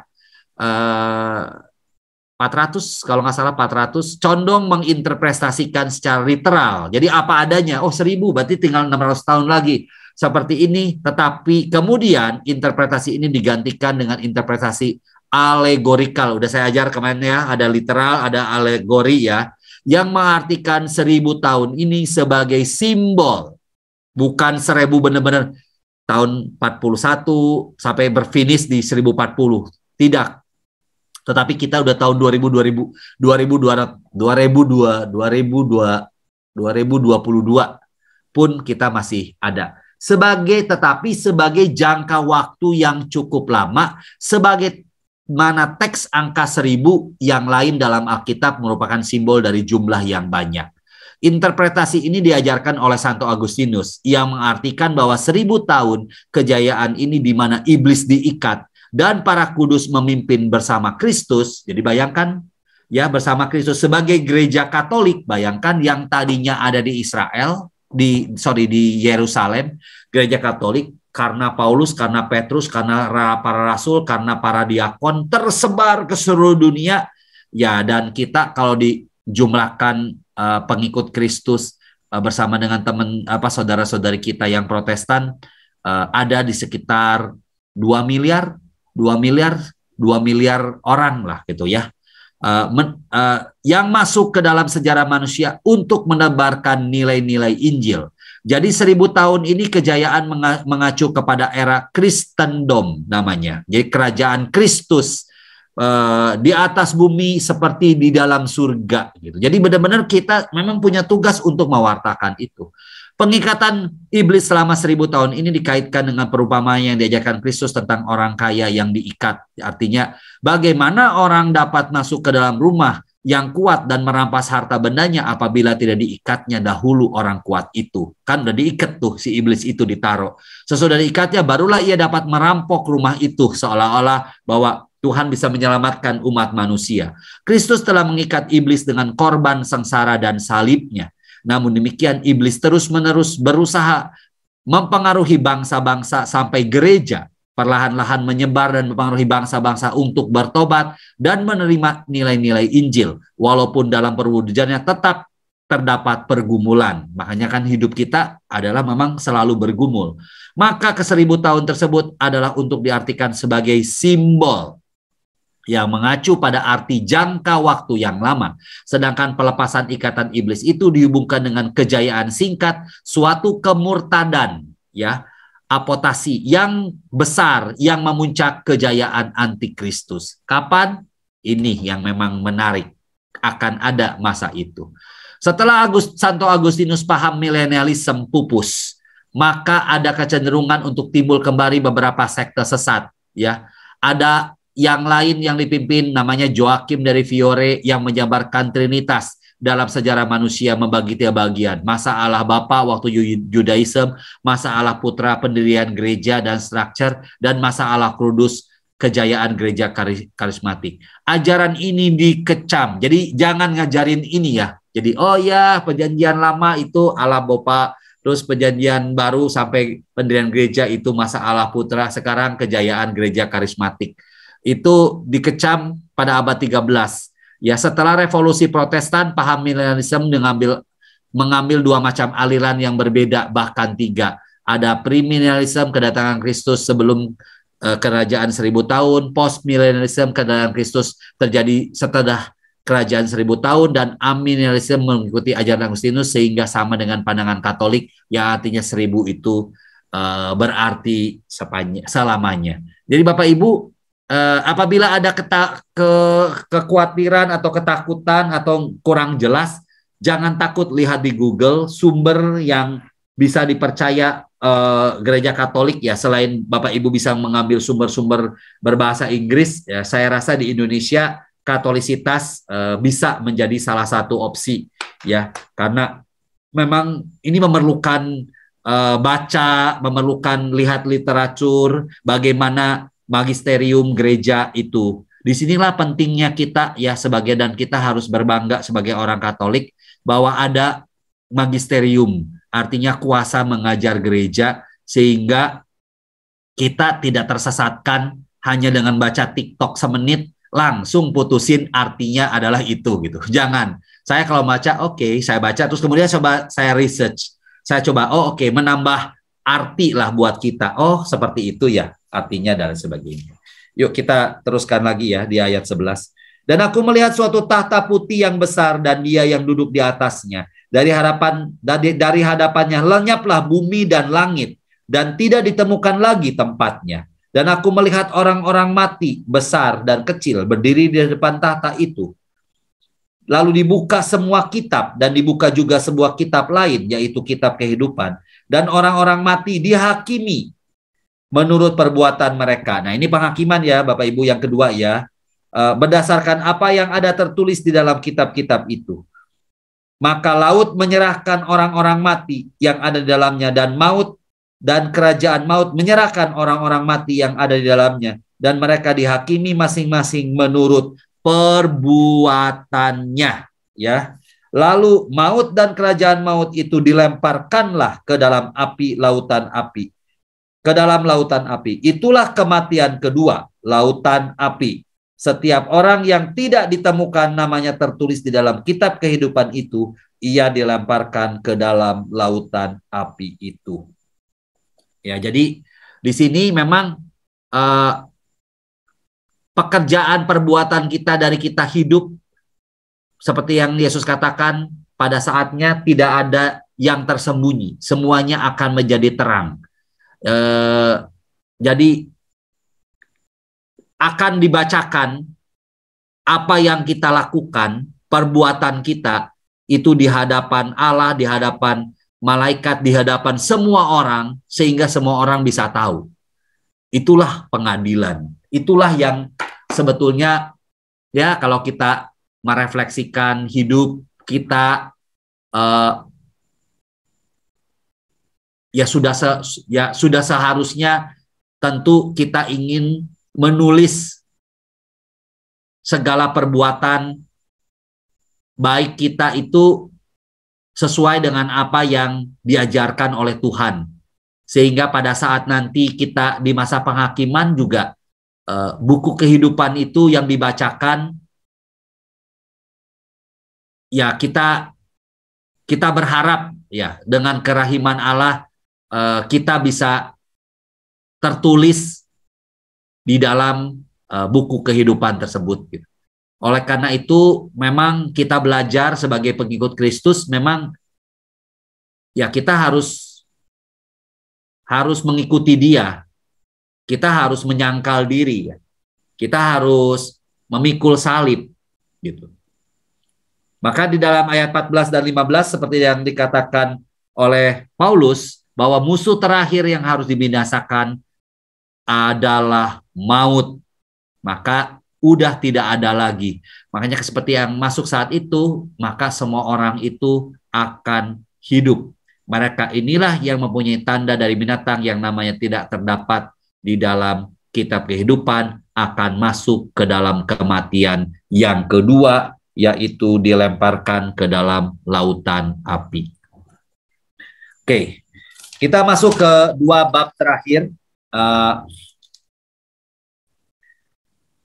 400 kalau nggak salah 400 condong menginterpretasikan secara literal. Jadi apa adanya, 1000 berarti tinggal 600 tahun lagi. Seperti ini, tetapi kemudian interpretasi ini digantikan dengan interpretasi alegorikal. Udah saya ajar kemarin ya, ada literal, ada alegori ya, yang mengartikan 1000 tahun ini sebagai simbol. Bukan 1000 benar-benar tahun 41 sampai berfinish di 1040. Tidak. Tetapi kita udah tahun 2022 pun kita masih ada. Tetapi sebagai jangka waktu yang cukup lama, sebagai mana teks angka 1000 yang lain dalam Alkitab merupakan simbol dari jumlah yang banyak. Interpretasi ini diajarkan oleh Santo Agustinus yang mengartikan bahwa 1000 tahun kejayaan ini di mana iblis diikat dan para kudus memimpin bersama Kristus. Jadi bayangkan ya, bersama Kristus sebagai gereja Katolik. Bayangkan yang tadinya ada di Israel, di Yerusalem, gereja Katolik, karena Paulus, karena Petrus, karena para rasul, karena para diakon tersebar ke seluruh dunia. Ya, dan kita kalau dijumlahkan pengikut Kristus bersama dengan saudara-saudari kita yang Protestan, ada di sekitar 2 miliar orang lah gitu ya. Yang masuk ke dalam sejarah manusia untuk menebarkan nilai-nilai Injil. Jadi 1000 tahun ini kejayaan mengacu kepada era Kristendom namanya. Jadi kerajaan Kristus di atas bumi seperti di dalam surga gitu. Jadi benar-benar kita memang punya tugas untuk mewartakan itu. Pengikatan iblis selama 1000 tahun ini dikaitkan dengan perumpamaan yang diajarkan Kristus tentang orang kaya yang diikat. Artinya bagaimana orang dapat masuk ke dalam rumah yang kuat dan merampas harta bendanya apabila tidak diikatnya dahulu orang kuat itu. Kan udah diikat tuh si iblis itu ditaruh. Sesudah diikatnya barulah ia dapat merampok rumah itu, seolah-olah bahwa Tuhan bisa menyelamatkan umat manusia. Kristus telah mengikat iblis dengan korban sengsara dan salibnya. Namun demikian iblis terus-menerus berusaha mempengaruhi bangsa-bangsa sampai gereja perlahan-lahan menyebar dan mempengaruhi bangsa-bangsa untuk bertobat dan menerima nilai-nilai Injil. Walaupun dalam perwujudannya tetap terdapat pergumulan. Makanya kan hidup kita adalah memang selalu bergumul. Maka ke-1000 tahun tersebut adalah untuk diartikan sebagai simbol yang mengacu pada arti jangka waktu yang lama. Sedangkan pelepasan ikatan iblis itu dihubungkan dengan kejayaan singkat, suatu kemurtadan, ya, apotasi yang besar yang memuncak kejayaan antikristus. Kapan? Ini yang memang menarik. Akan ada masa itu. Setelah Santo Agustinus paham milenialisme pupus, maka ada kecenderungan untuk timbul kembali beberapa sekte sesat, ya. Ada yang lain yang dipimpin namanya Joachim dari Fiore yang menjabarkan Trinitas dalam sejarah manusia membagi 3 bagian. Masa Allah Bapa waktu Judaism, masa Allah Putra pendirian gereja dan structure, dan masa Allah Kudus kejayaan gereja karismatik. Ajaran ini dikecam. Jadi jangan ngajarin ini ya. Jadi oh ya, perjanjian lama itu Allah Bapa, terus perjanjian baru sampai pendirian gereja itu masa Allah Putra, sekarang kejayaan gereja karismatik. Itu dikecam pada abad 13. Ya, setelah revolusi Protestan, paham milenialisme mengambil 2 macam aliran yang berbeda, bahkan 3. Ada premilenialisme, kedatangan Kristus sebelum kerajaan 1000 tahun, postmilenialisme, kedatangan Kristus terjadi setelah kerajaan 1000 tahun, dan amilenialisme mengikuti ajaran Agustinus sehingga sama dengan pandangan Katolik yang artinya 1000 itu berarti selamanya. Jadi Bapak Ibu, apabila ada kekhawatiran atau ketakutan atau kurang jelas, jangan takut, lihat di Google sumber yang bisa dipercaya gereja Katolik ya. Selain Bapak Ibu bisa mengambil sumber-sumber berbahasa Inggris, ya saya rasa di Indonesia Katolisitas bisa menjadi salah satu opsi ya, karena memang ini memerlukan baca, memerlukan lihat literatur bagaimana magisterium gereja itu. Disinilah pentingnya kita ya dan kita harus berbangga sebagai orang Katolik bahwa ada magisterium, artinya kuasa mengajar gereja, sehingga kita tidak tersesatkan hanya dengan baca TikTok semenit langsung putusin artinya adalah itu gitu. Jangan. Saya kalau baca saya baca terus kemudian coba saya research. Saya coba menambah arti lah buat kita. Oh, seperti itu ya artinya dan sebagainya. Yuk kita teruskan lagi ya di ayat 11. Dan aku melihat suatu tahta putih yang besar dan dia yang duduk di atasnya. Dari hadapannya lenyaplah bumi dan langit dan tidak ditemukan lagi tempatnya. Dan aku melihat orang-orang mati besar dan kecil berdiri di depan tahta itu. Lalu dibuka semua kitab dan dibuka juga sebuah kitab lain, yaitu kitab kehidupan. Dan orang-orang mati dihakimi menurut perbuatan mereka. Nah, ini penghakiman ya Bapak Ibu yang kedua ya. Berdasarkan apa yang ada tertulis di dalam kitab-kitab itu. Maka laut menyerahkan orang-orang mati yang ada di dalamnya, dan maut dan kerajaan maut menyerahkan orang-orang mati yang ada di dalamnya, dan mereka dihakimi masing-masing menurut perbuatannya. Ya, lalu maut dan kerajaan maut itu dilemparkanlah ke dalam api lautan api, ke dalam lautan api. Itulah kematian kedua, lautan api. Setiap orang yang tidak ditemukan namanya tertulis di dalam kitab kehidupan itu, ia dilemparkan ke dalam lautan api itu. Ya, jadi di sini memang pekerjaan perbuatan kita dari kita hidup, seperti yang Yesus katakan, pada saatnya tidak ada yang tersembunyi, semuanya akan menjadi terang. Jadi akan dibacakan apa yang kita lakukan, perbuatan kita itu di hadapan Allah, di hadapan malaikat, di hadapan semua orang, sehingga semua orang bisa tahu. Itulah pengadilan. Itulah yang sebetulnya, ya, kalau kita merefleksikan hidup kita, sudah seharusnya tentu kita ingin menulis segala perbuatan baik kita itu sesuai dengan apa yang diajarkan oleh Tuhan, sehingga pada saat nanti kita di masa penghakiman juga buku kehidupan itu yang dibacakan, ya kita berharap ya dengan kerahiman Allah kita bisa tertulis di dalam buku kehidupan tersebut. Gitu. Oleh karena itu, memang kita belajar sebagai pengikut Kristus, memang ya kita harus mengikuti Dia. Kita harus menyangkal diri. Kita harus memikul salib. Gitu. Maka di dalam ayat 14 dan 15, seperti yang dikatakan oleh Paulus, bahwa musuh terakhir yang harus dibinasakan adalah maut. Maka udah tidak ada lagi. Makanya seperti yang masuk saat itu, maka semua orang itu akan hidup. Mereka inilah yang mempunyai tanda dari binatang yang namanya tidak terdapat di dalam kitab kehidupan, akan masuk ke dalam kematian yang kedua, yaitu dilemparkan ke dalam lautan api. Oke, kita masuk ke dua bab terakhir.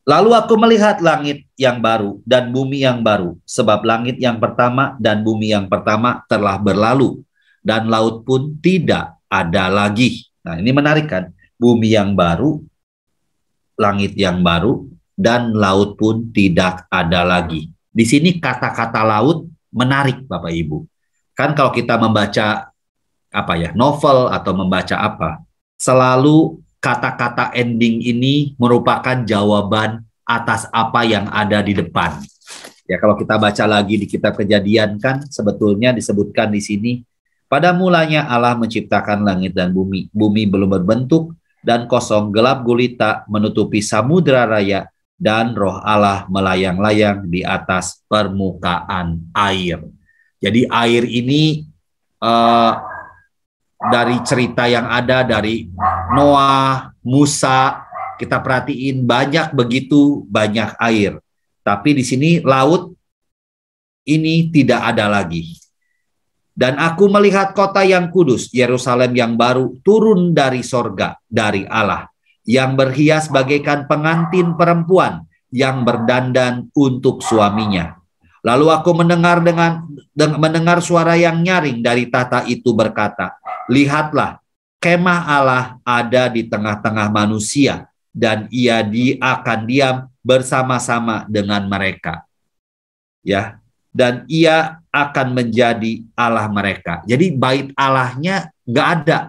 Lalu aku melihat langit yang baru dan bumi yang baru, sebab langit yang pertama dan bumi yang pertama telah berlalu, dan laut pun tidak ada lagi. Nah, ini menarik kan? Bumi yang baru, langit yang baru, dan laut pun tidak ada lagi. Di sini kata-kata laut menarik, Bapak Ibu. Kan kalau kita membaca novel atau membaca selalu kata-kata ending ini merupakan jawaban atas apa yang ada di depan. Ya, kalau kita baca lagi di kitab Kejadian, kan sebetulnya disebutkan di sini, pada mulanya Allah menciptakan langit dan bumi. Bumi belum berbentuk dan kosong, gelap gulita menutupi samudera raya, dan roh Allah melayang-layang di atas permukaan air. Jadi air ini dari cerita yang ada dari Noah, Musa, kita perhatiin begitu banyak air. Tapi di sini laut ini tidak ada lagi. Dan aku melihat kota yang kudus, Yerusalem yang baru, turun dari sorga, dari Allah, yang berhias bagaikan pengantin perempuan yang berdandan untuk suaminya. Lalu aku mendengar suara yang nyaring dari tahta itu berkata, lihatlah, kemah Allah ada di tengah-tengah manusia, dan ia akan diam bersama-sama dengan mereka. Ya, dan ia akan menjadi Allah mereka. Jadi bait Allahnya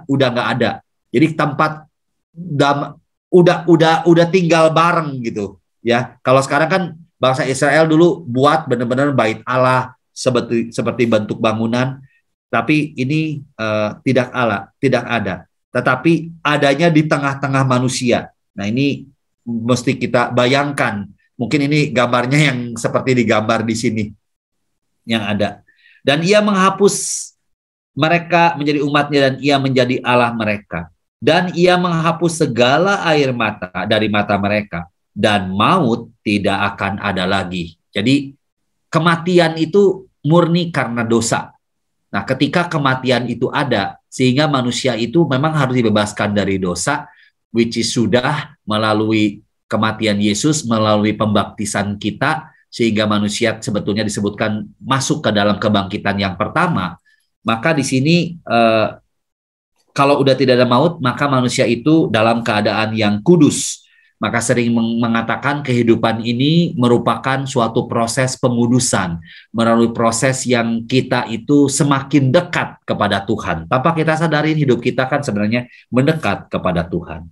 udah nggak ada. Jadi tempat udah tinggal bareng gitu. Ya, kalau sekarang kan bangsa Israel dulu buat benar-benar bait Allah seperti bentuk bangunan, tapi ini tidak ada. Tetapi adanya di tengah-tengah manusia. Nah, ini mesti kita bayangkan. Mungkin ini gambarnya yang seperti digambar di sini yang ada. Dan ia menghapus mereka menjadi umatnya dan ia menjadi Allah mereka. Dan ia menghapus segala air mata dari mata mereka. Dan maut tidak akan ada lagi. Jadi kematian itu murni karena dosa. Nah, ketika kematian itu ada, sehingga manusia itu memang harus dibebaskan dari dosa, which is sudah melalui kematian Yesus, melalui pembaptisan kita, sehingga manusia sebetulnya disebutkan masuk ke dalam kebangkitan yang pertama. Maka di sini kalau udah tidak ada maut, maka manusia itu dalam keadaan yang kudus. Maka sering mengatakan kehidupan ini merupakan suatu proses pengudusan, melalui proses yang kita itu semakin dekat kepada Tuhan. Tanpa kita sadarin hidup kita kan sebenarnya mendekat kepada Tuhan.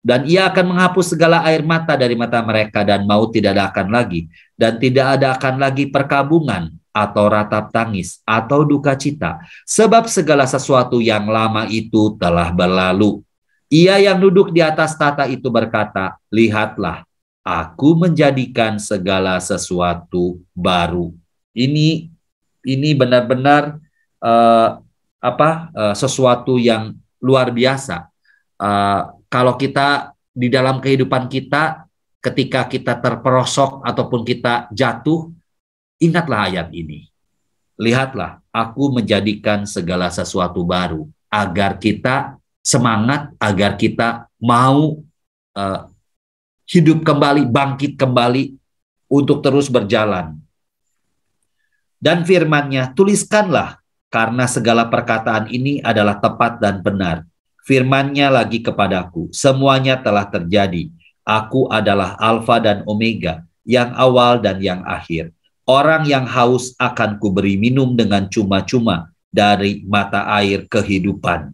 Dan ia akan menghapus segala air mata dari mata mereka dan maut tidak ada akan lagi. Dan tidak ada akan lagi perkabungan atau ratap tangis atau duka cita. Sebab segala sesuatu yang lama itu telah berlalu. Ia yang duduk di atas tahta itu berkata, lihatlah, aku menjadikan segala sesuatu baru. Ini benar-benar sesuatu yang luar biasa. Kalau kita di dalam kehidupan kita, ketika kita terperosok ataupun kita jatuh, ingatlah ayat ini. Lihatlah, aku menjadikan segala sesuatu baru, agar kita semangat, agar kita mau hidup kembali, bangkit kembali untuk terus berjalan. Dan firman-Nya, tuliskanlah, karena segala perkataan ini adalah tepat dan benar. Firman-Nya lagi kepadaku, semuanya telah terjadi. Aku adalah Alfa dan Omega, yang awal dan yang akhir. Orang yang haus akan kuberi minum dengan cuma-cuma dari mata air kehidupan.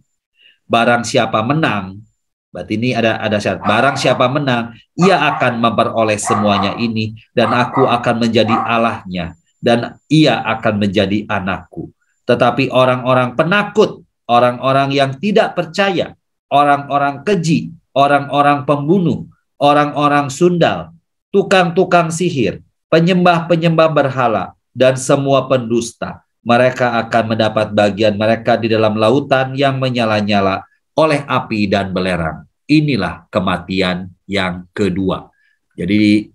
Barang siapa menang, berarti ini ada syarat. Barang siapa menang, ia akan memperoleh semuanya ini, dan aku akan menjadi Allahnya, dan ia akan menjadi anakku. Tetapi orang-orang penakut, orang-orang yang tidak percaya, orang-orang keji, orang-orang pembunuh, orang-orang sundal, tukang-tukang sihir, penyembah-penyembah berhala, dan semua pendusta, mereka akan mendapat bagian mereka di dalam lautan yang menyala-nyala oleh api dan belerang. Inilah kematian yang kedua. Jadi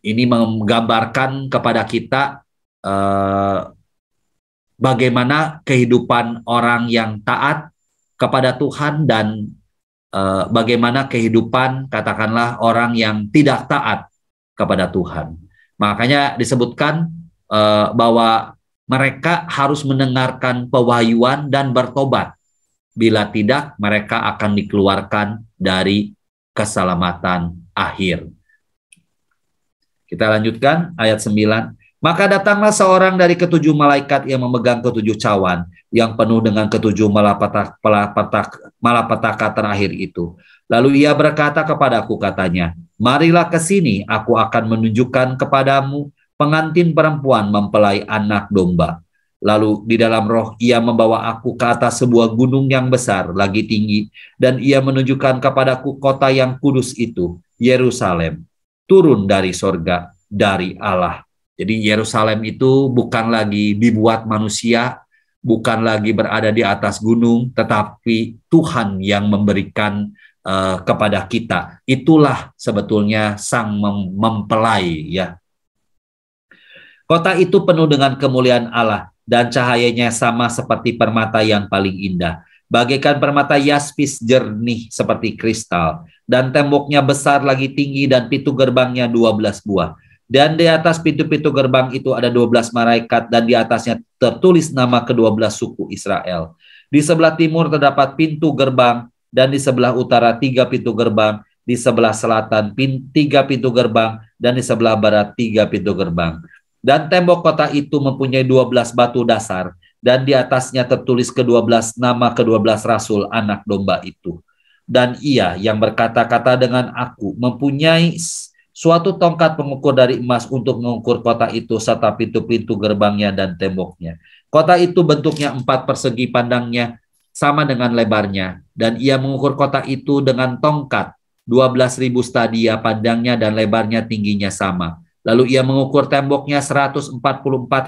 ini menggambarkan kepada kita bagaimana kehidupan orang yang taat kepada Tuhan dan bagaimana kehidupan katakanlah orang yang tidak taat kepada Tuhan. Makanya disebutkan bahwa mereka harus mendengarkan pewahyuan dan bertobat. Bila tidak, mereka akan dikeluarkan dari keselamatan akhir. Kita lanjutkan ayat 9. Maka datanglah seorang dari ketujuh malaikat yang memegang ketujuh cawan, yang penuh dengan ketujuh malapetaka terakhir itu. Lalu ia berkata kepadaku, katanya, marilah ke sini, aku akan menunjukkan kepadamu pengantin perempuan mempelai anak domba. Lalu di dalam roh ia membawa aku ke atas sebuah gunung yang besar, lagi tinggi, dan ia menunjukkan kepadaku kota yang kudus itu, Yerusalem, turun dari sorga, dari Allah. Jadi Yerusalem itu bukan lagi dibuat manusia, bukan lagi berada di atas gunung, tetapi Tuhan yang memberikan kepada kita. Itulah sebetulnya sang mempelai, ya. Kota itu penuh dengan kemuliaan Allah, dan cahayanya sama seperti permata yang paling indah, bagaikan permata yaspis jernih seperti kristal, dan temboknya besar lagi tinggi, dan pintu gerbangnya 12 buah. Dan di atas pintu-pintu gerbang itu ada 12 malaikat, dan di atasnya tertulis nama ke-12 suku Israel. Di sebelah timur terdapat pintu gerbang, dan di sebelah utara 3 pintu gerbang, di sebelah selatan 3 pintu gerbang, dan di sebelah barat 3 pintu gerbang. Dan tembok kota itu mempunyai 12 batu dasar, dan di atasnya tertulis ke-12 nama ke-12 rasul anak domba itu. Dan ia yang berkata-kata dengan aku mempunyai suatu tongkat pengukur dari emas untuk mengukur kota itu serta pintu-pintu gerbangnya dan temboknya. Kota itu bentuknya 4 persegi pandangnya, sama dengan lebarnya, dan ia mengukur kota itu dengan tongkat 12.000 stadia pandangnya dan lebarnya tingginya sama. Lalu ia mengukur temboknya 144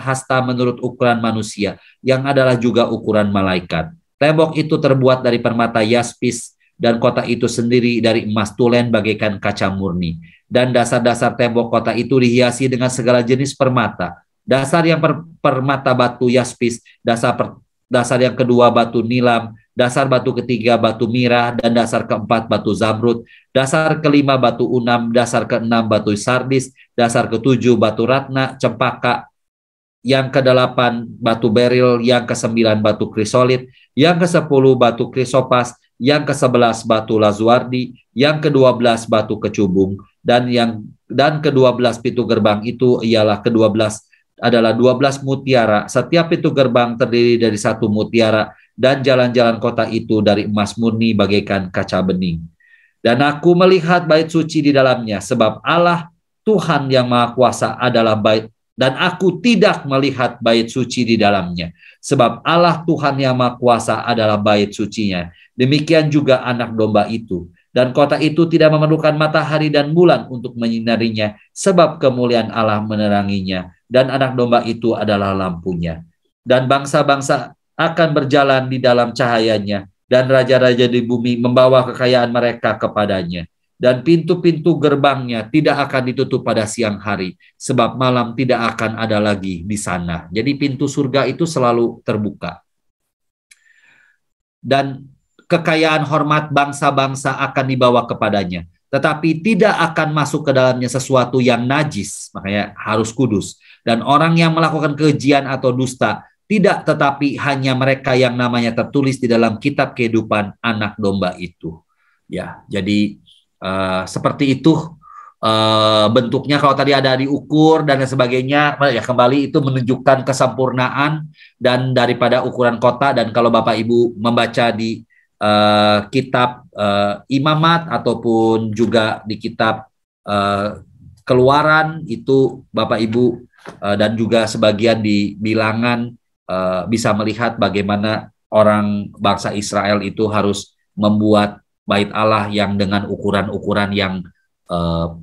hasta menurut ukuran manusia, yang adalah juga ukuran malaikat. Tembok itu terbuat dari permata yaspis, dan kota itu sendiri dari emas tulen bagaikan kaca murni. Dan dasar-dasar tembok kota itu dihiasi dengan segala jenis permata. Dasar yang permata batu yaspis, dasar yang kedua batu nilam, dasar batu ketiga batu mirah, dan dasar keempat batu zamrud, dasar kelima batu unam, dasar keenam batu sardis, dasar ketujuh batu ratna, cempaka, yang kedelapan batu beril, yang kesembilan batu krisolit, yang kesepuluh batu krisopas, yang ke-11 batu lazuardi, yang ke-12 batu kecubung, dan ke-12 pintu gerbang itu ialah ke-12 adalah 12 mutiara. Setiap pintu gerbang terdiri dari satu mutiara, dan jalan-jalan kota itu dari emas murni bagaikan kaca bening. Dan aku melihat bait suci di dalamnya, sebab Allah Tuhan yang Maha Kuasa adalah bait, dan aku tidak melihat bait suci di dalamnya, sebab Allah Tuhan yang Maha Kuasa adalah bait sucinya. Demikian juga anak domba itu. Dan kota itu tidak memerlukan matahari dan bulan untuk menyinarinya, sebab kemuliaan Allah meneranginya, dan anak domba itu adalah lampunya. Dan bangsa-bangsa akan berjalan di dalam cahayanya, dan raja-raja di bumi membawa kekayaan mereka kepadanya. Dan pintu-pintu gerbangnya tidak akan ditutup pada siang hari, sebab malam tidak akan ada lagi di sana. Jadi pintu surga itu selalu terbuka. Dan kekayaan hormat bangsa-bangsa akan dibawa kepadanya, tetapi tidak akan masuk ke dalamnya sesuatu yang najis, makanya harus kudus. Dan orang yang melakukan kekejian atau dusta tidak, tetapi hanya mereka yang namanya tertulis di dalam kitab kehidupan anak domba itu. Ya, jadi seperti itu bentuknya. Kalau tadi ada diukur dan sebagainya, ya kembali itu menunjukkan kesempurnaan dan daripada ukuran kota. Dan kalau Bapak Ibu membaca di kitab Imamat ataupun juga di kitab Keluaran, itu Bapak Ibu dan juga sebagian di Bilangan bisa melihat bagaimana orang bangsa Israel itu harus membuat bait Allah yang dengan ukuran-ukuran yang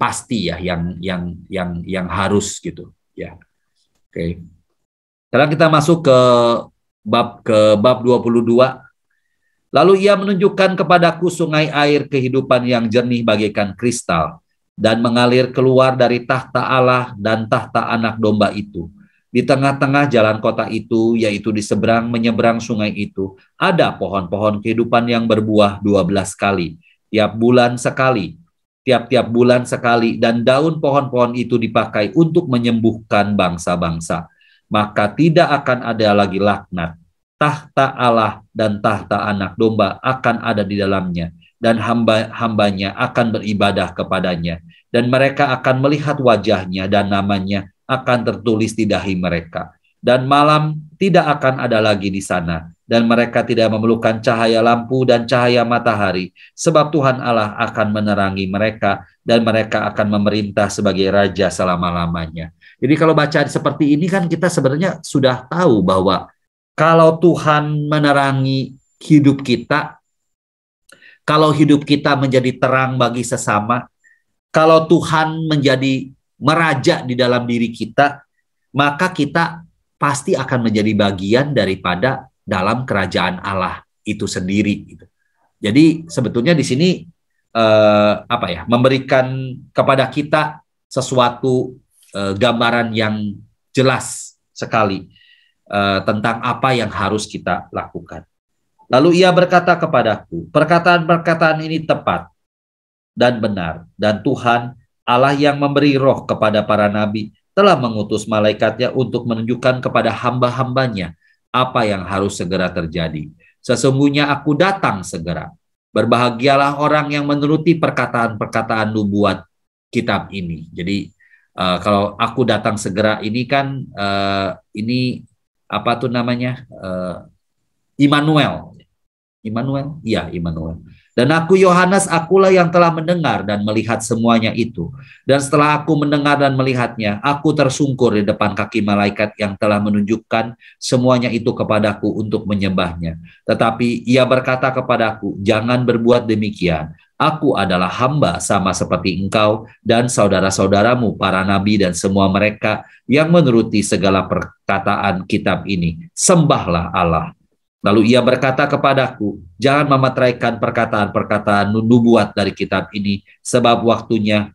pasti ya, yang harus gitu ya. Oke. Sekarang kita masuk ke bab 22. Lalu ia menunjukkan kepadaku sungai air kehidupan yang jernih bagaikan kristal, dan mengalir keluar dari tahta Allah dan tahta anak domba itu. Di tengah-tengah jalan kota itu, yaitu di seberang menyeberang sungai itu, ada pohon-pohon kehidupan yang berbuah 12 kali, tiap bulan sekali, tiap-tiap bulan sekali, dan daun pohon-pohon itu dipakai untuk menyembuhkan bangsa-bangsa. Maka tidak akan ada lagi laknat. Tahta Allah dan tahta anak domba akan ada di dalamnya, dan hamba-hambanya akan beribadah kepadanya, dan mereka akan melihat wajahnya, dan namanya akan tertulis di dahi mereka. Dan malam tidak akan ada lagi di sana, dan mereka tidak memerlukan cahaya lampu dan cahaya matahari, sebab Tuhan Allah akan menerangi mereka, dan mereka akan memerintah sebagai raja selama-lamanya. Jadi kalau baca seperti ini kan kita sebenarnya sudah tahu bahwa kalau Tuhan menerangi hidup kita, kalau hidup kita menjadi terang bagi sesama, kalau Tuhan menjadi meraja di dalam diri kita, maka kita pasti akan menjadi bagian daripada dalam kerajaan Allah itu sendiri. Jadi sebetulnya di sini memberikan kepada kita sesuatu gambaran yang jelas sekali tentang apa yang harus kita lakukan. Lalu ia berkata kepadaku, perkataan-perkataan ini tepat dan benar, dan Tuhan Allah yang memberi roh kepada para nabi telah mengutus malaikatnya untuk menunjukkan kepada hamba-hambanya apa yang harus segera terjadi. Sesungguhnya aku datang segera. Berbahagialah orang yang menuruti perkataan-perkataan nubuat kitab ini. Jadi kalau aku datang segera ini kan ini apa tuh namanya? Immanuel. Iya, Immanuel. Dan aku Yohanes, akulah yang telah mendengar dan melihat semuanya itu. Dan setelah aku mendengar dan melihatnya, aku tersungkur di depan kaki malaikat yang telah menunjukkan semuanya itu kepadaku untuk menyembahnya. Tetapi ia berkata kepadaku, jangan berbuat demikian. Aku adalah hamba sama seperti engkau dan saudara-saudaramu, para nabi dan semua mereka yang menuruti segala perkataan kitab ini. Sembahlah Allah. Lalu ia berkata kepadaku, jangan memeteraikan perkataan-perkataan nubuat dari kitab ini, sebab waktunya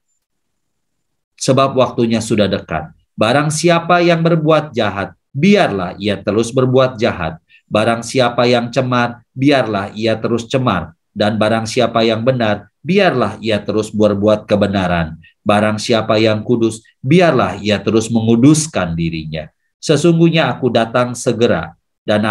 sudah dekat. Barang siapa yang berbuat jahat, biarlah ia terus berbuat jahat. Barang siapa yang cemar, biarlah ia terus cemar. Dan barang siapa yang benar, biarlah ia terus berbuat kebenaran. Barang siapa yang kudus, biarlah ia terus menguduskan dirinya. Sesungguhnya aku datang segera, dan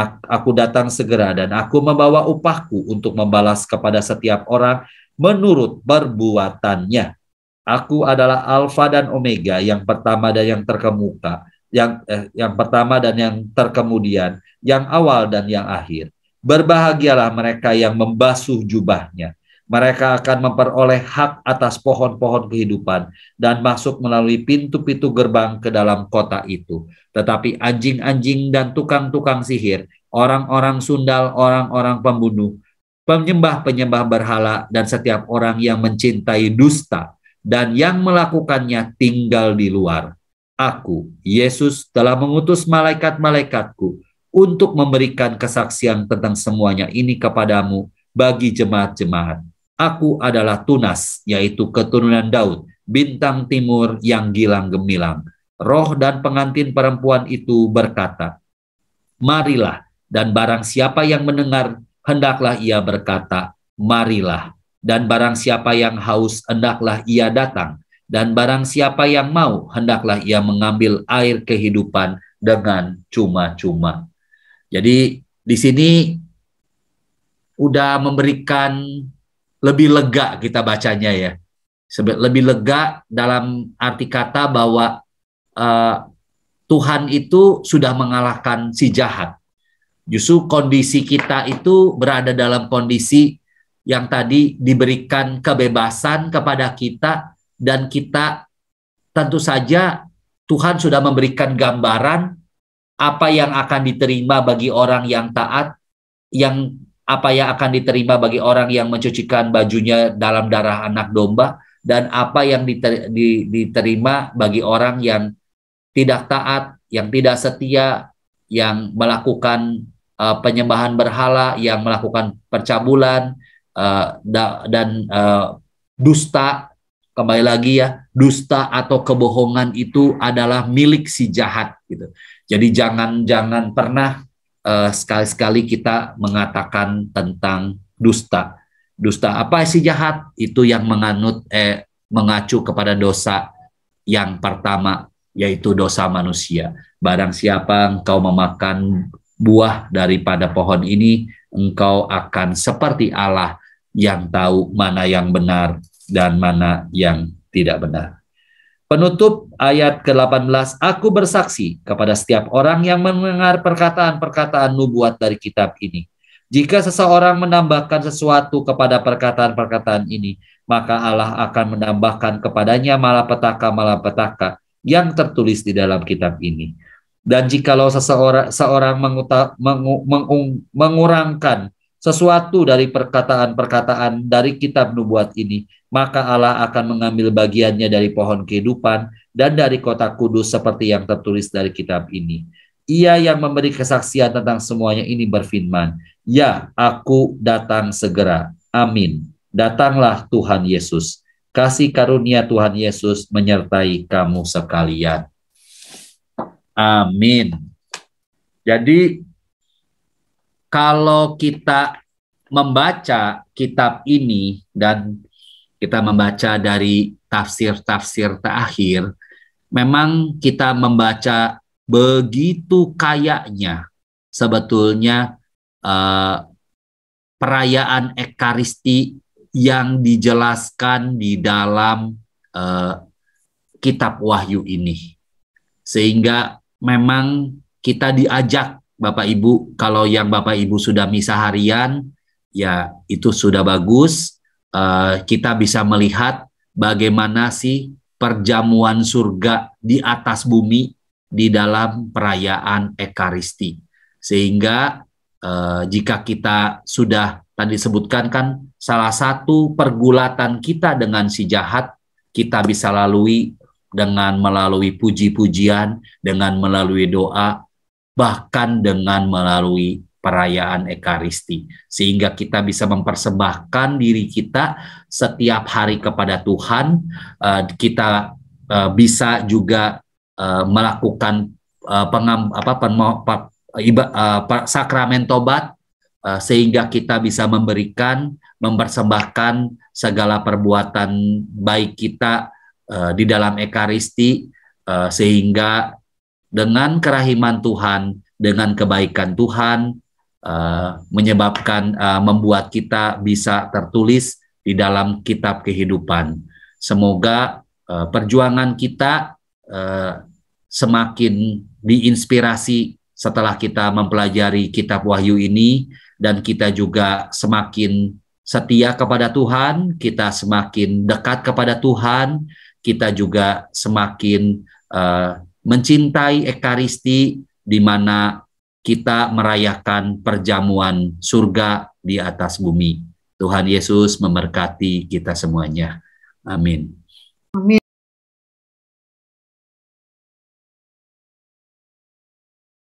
aku membawa upahku untuk membalas kepada setiap orang menurut perbuatannya. Aku adalah Alfa dan Omega, yang pertama dan yang terkemuka, yang pertama dan yang terkemudian, yang awal dan yang akhir. Berbahagialah mereka yang membasuh jubahnya. Mereka akan memperoleh hak atas pohon-pohon kehidupan dan masuk melalui pintu-pintu gerbang ke dalam kota itu. Tetapi anjing-anjing dan tukang-tukang sihir, orang-orang sundal, orang-orang pembunuh, penyembah-penyembah berhala, dan setiap orang yang mencintai dusta dan yang melakukannya tinggal di luar. Aku, Yesus, telah mengutus malaikat-malaikatku untuk memberikan kesaksian tentang semuanya ini kepadamu bagi jemaat-jemaat. Aku adalah Tunas, yaitu keturunan Daud, bintang timur yang gilang gemilang. Roh dan pengantin perempuan itu berkata, marilah, dan barang siapa yang mendengar, hendaklah ia berkata, marilah. Dan barang siapa yang haus, hendaklah ia datang. Dan barang siapa yang mau, hendaklah ia mengambil air kehidupan dengan cuma-cuma. Jadi di sini udah memberikan lebih lega kita bacanya ya. Lebih lega dalam arti kata bahwa Tuhan itu sudah mengalahkan si jahat. Justru kondisi kita itu berada dalam kondisi yang tadi diberikan kebebasan kepada kita, dan kita tentu saja Tuhan sudah memberikan gambaran apa yang akan diterima bagi orang yang taat, apa yang akan diterima bagi orang yang mencucikan bajunya dalam darah anak domba, dan apa yang diterima bagi orang yang tidak taat, yang tidak setia, yang melakukan penyembahan berhala, yang melakukan percabulan, dan dusta. Kembali lagi ya, dusta atau kebohongan itu adalah milik si jahat gitu. Jadi jangan pernah sekali-sekali kita mengatakan tentang dusta. Dusta apa si jahat? Itu yang mengacu kepada dosa yang pertama, yaitu dosa manusia. Barang siapa engkau memakan buah daripada pohon ini, engkau akan seperti Allah yang tahu mana yang benar dan mana yang tidak benar. Penutup ayat ke-18, aku bersaksi kepada setiap orang yang mendengar perkataan-perkataan nubuat dari kitab ini. Jika seseorang menambahkan sesuatu kepada perkataan-perkataan ini, maka Allah akan menambahkan kepadanya malapetaka-malapetaka yang tertulis di dalam kitab ini. Dan jikalau seorang mengurangkan sesuatu dari perkataan-perkataan dari kitab nubuat ini, maka Allah akan mengambil bagiannya dari pohon kehidupan dan dari kota kudus seperti yang tertulis dari kitab ini. Ia yang memberi kesaksian tentang semuanya ini berfirman, ya, aku datang segera. Amin. Datanglah Tuhan Yesus. Kasih karunia Tuhan Yesus menyertai kamu sekalian. Amin. Jadi kalau kita membaca kitab ini dan kita membaca dari tafsir-tafsir terakhir, memang kita membaca begitu kayanya sebetulnya perayaan Ekaristi yang dijelaskan di dalam kitab Wahyu ini. Sehingga memang kita diajak Bapak Ibu, kalau yang Bapak Ibu sudah misa harian, ya itu sudah bagus. Kita bisa melihat bagaimana sih perjamuan surga di atas bumi di dalam perayaan Ekaristi. Sehingga jika kita sudah tadi disebutkan kan, salah satu pergulatan kita dengan si jahat, kita bisa lalui dengan melalui puji-pujian, dengan melalui doa, bahkan dengan melalui perayaan Ekaristi. Sehingga kita bisa mempersembahkan diri kita setiap hari kepada Tuhan. Kita bisa juga melakukan sakramen tobat, sehingga kita bisa mempersembahkan segala perbuatan baik kita di dalam Ekaristi, sehingga dengan kerahiman Tuhan, dengan kebaikan Tuhan, membuat kita bisa tertulis di dalam kitab kehidupan. Semoga perjuangan kita semakin diinspirasi setelah kita mempelajari kitab Wahyu ini, dan kita juga semakin setia kepada Tuhan, kita semakin dekat kepada Tuhan, kita juga semakin mencintai Ekaristi, di mana kita merayakan perjamuan surga di atas bumi. Tuhan Yesus memberkati kita semuanya. Amin. Amin.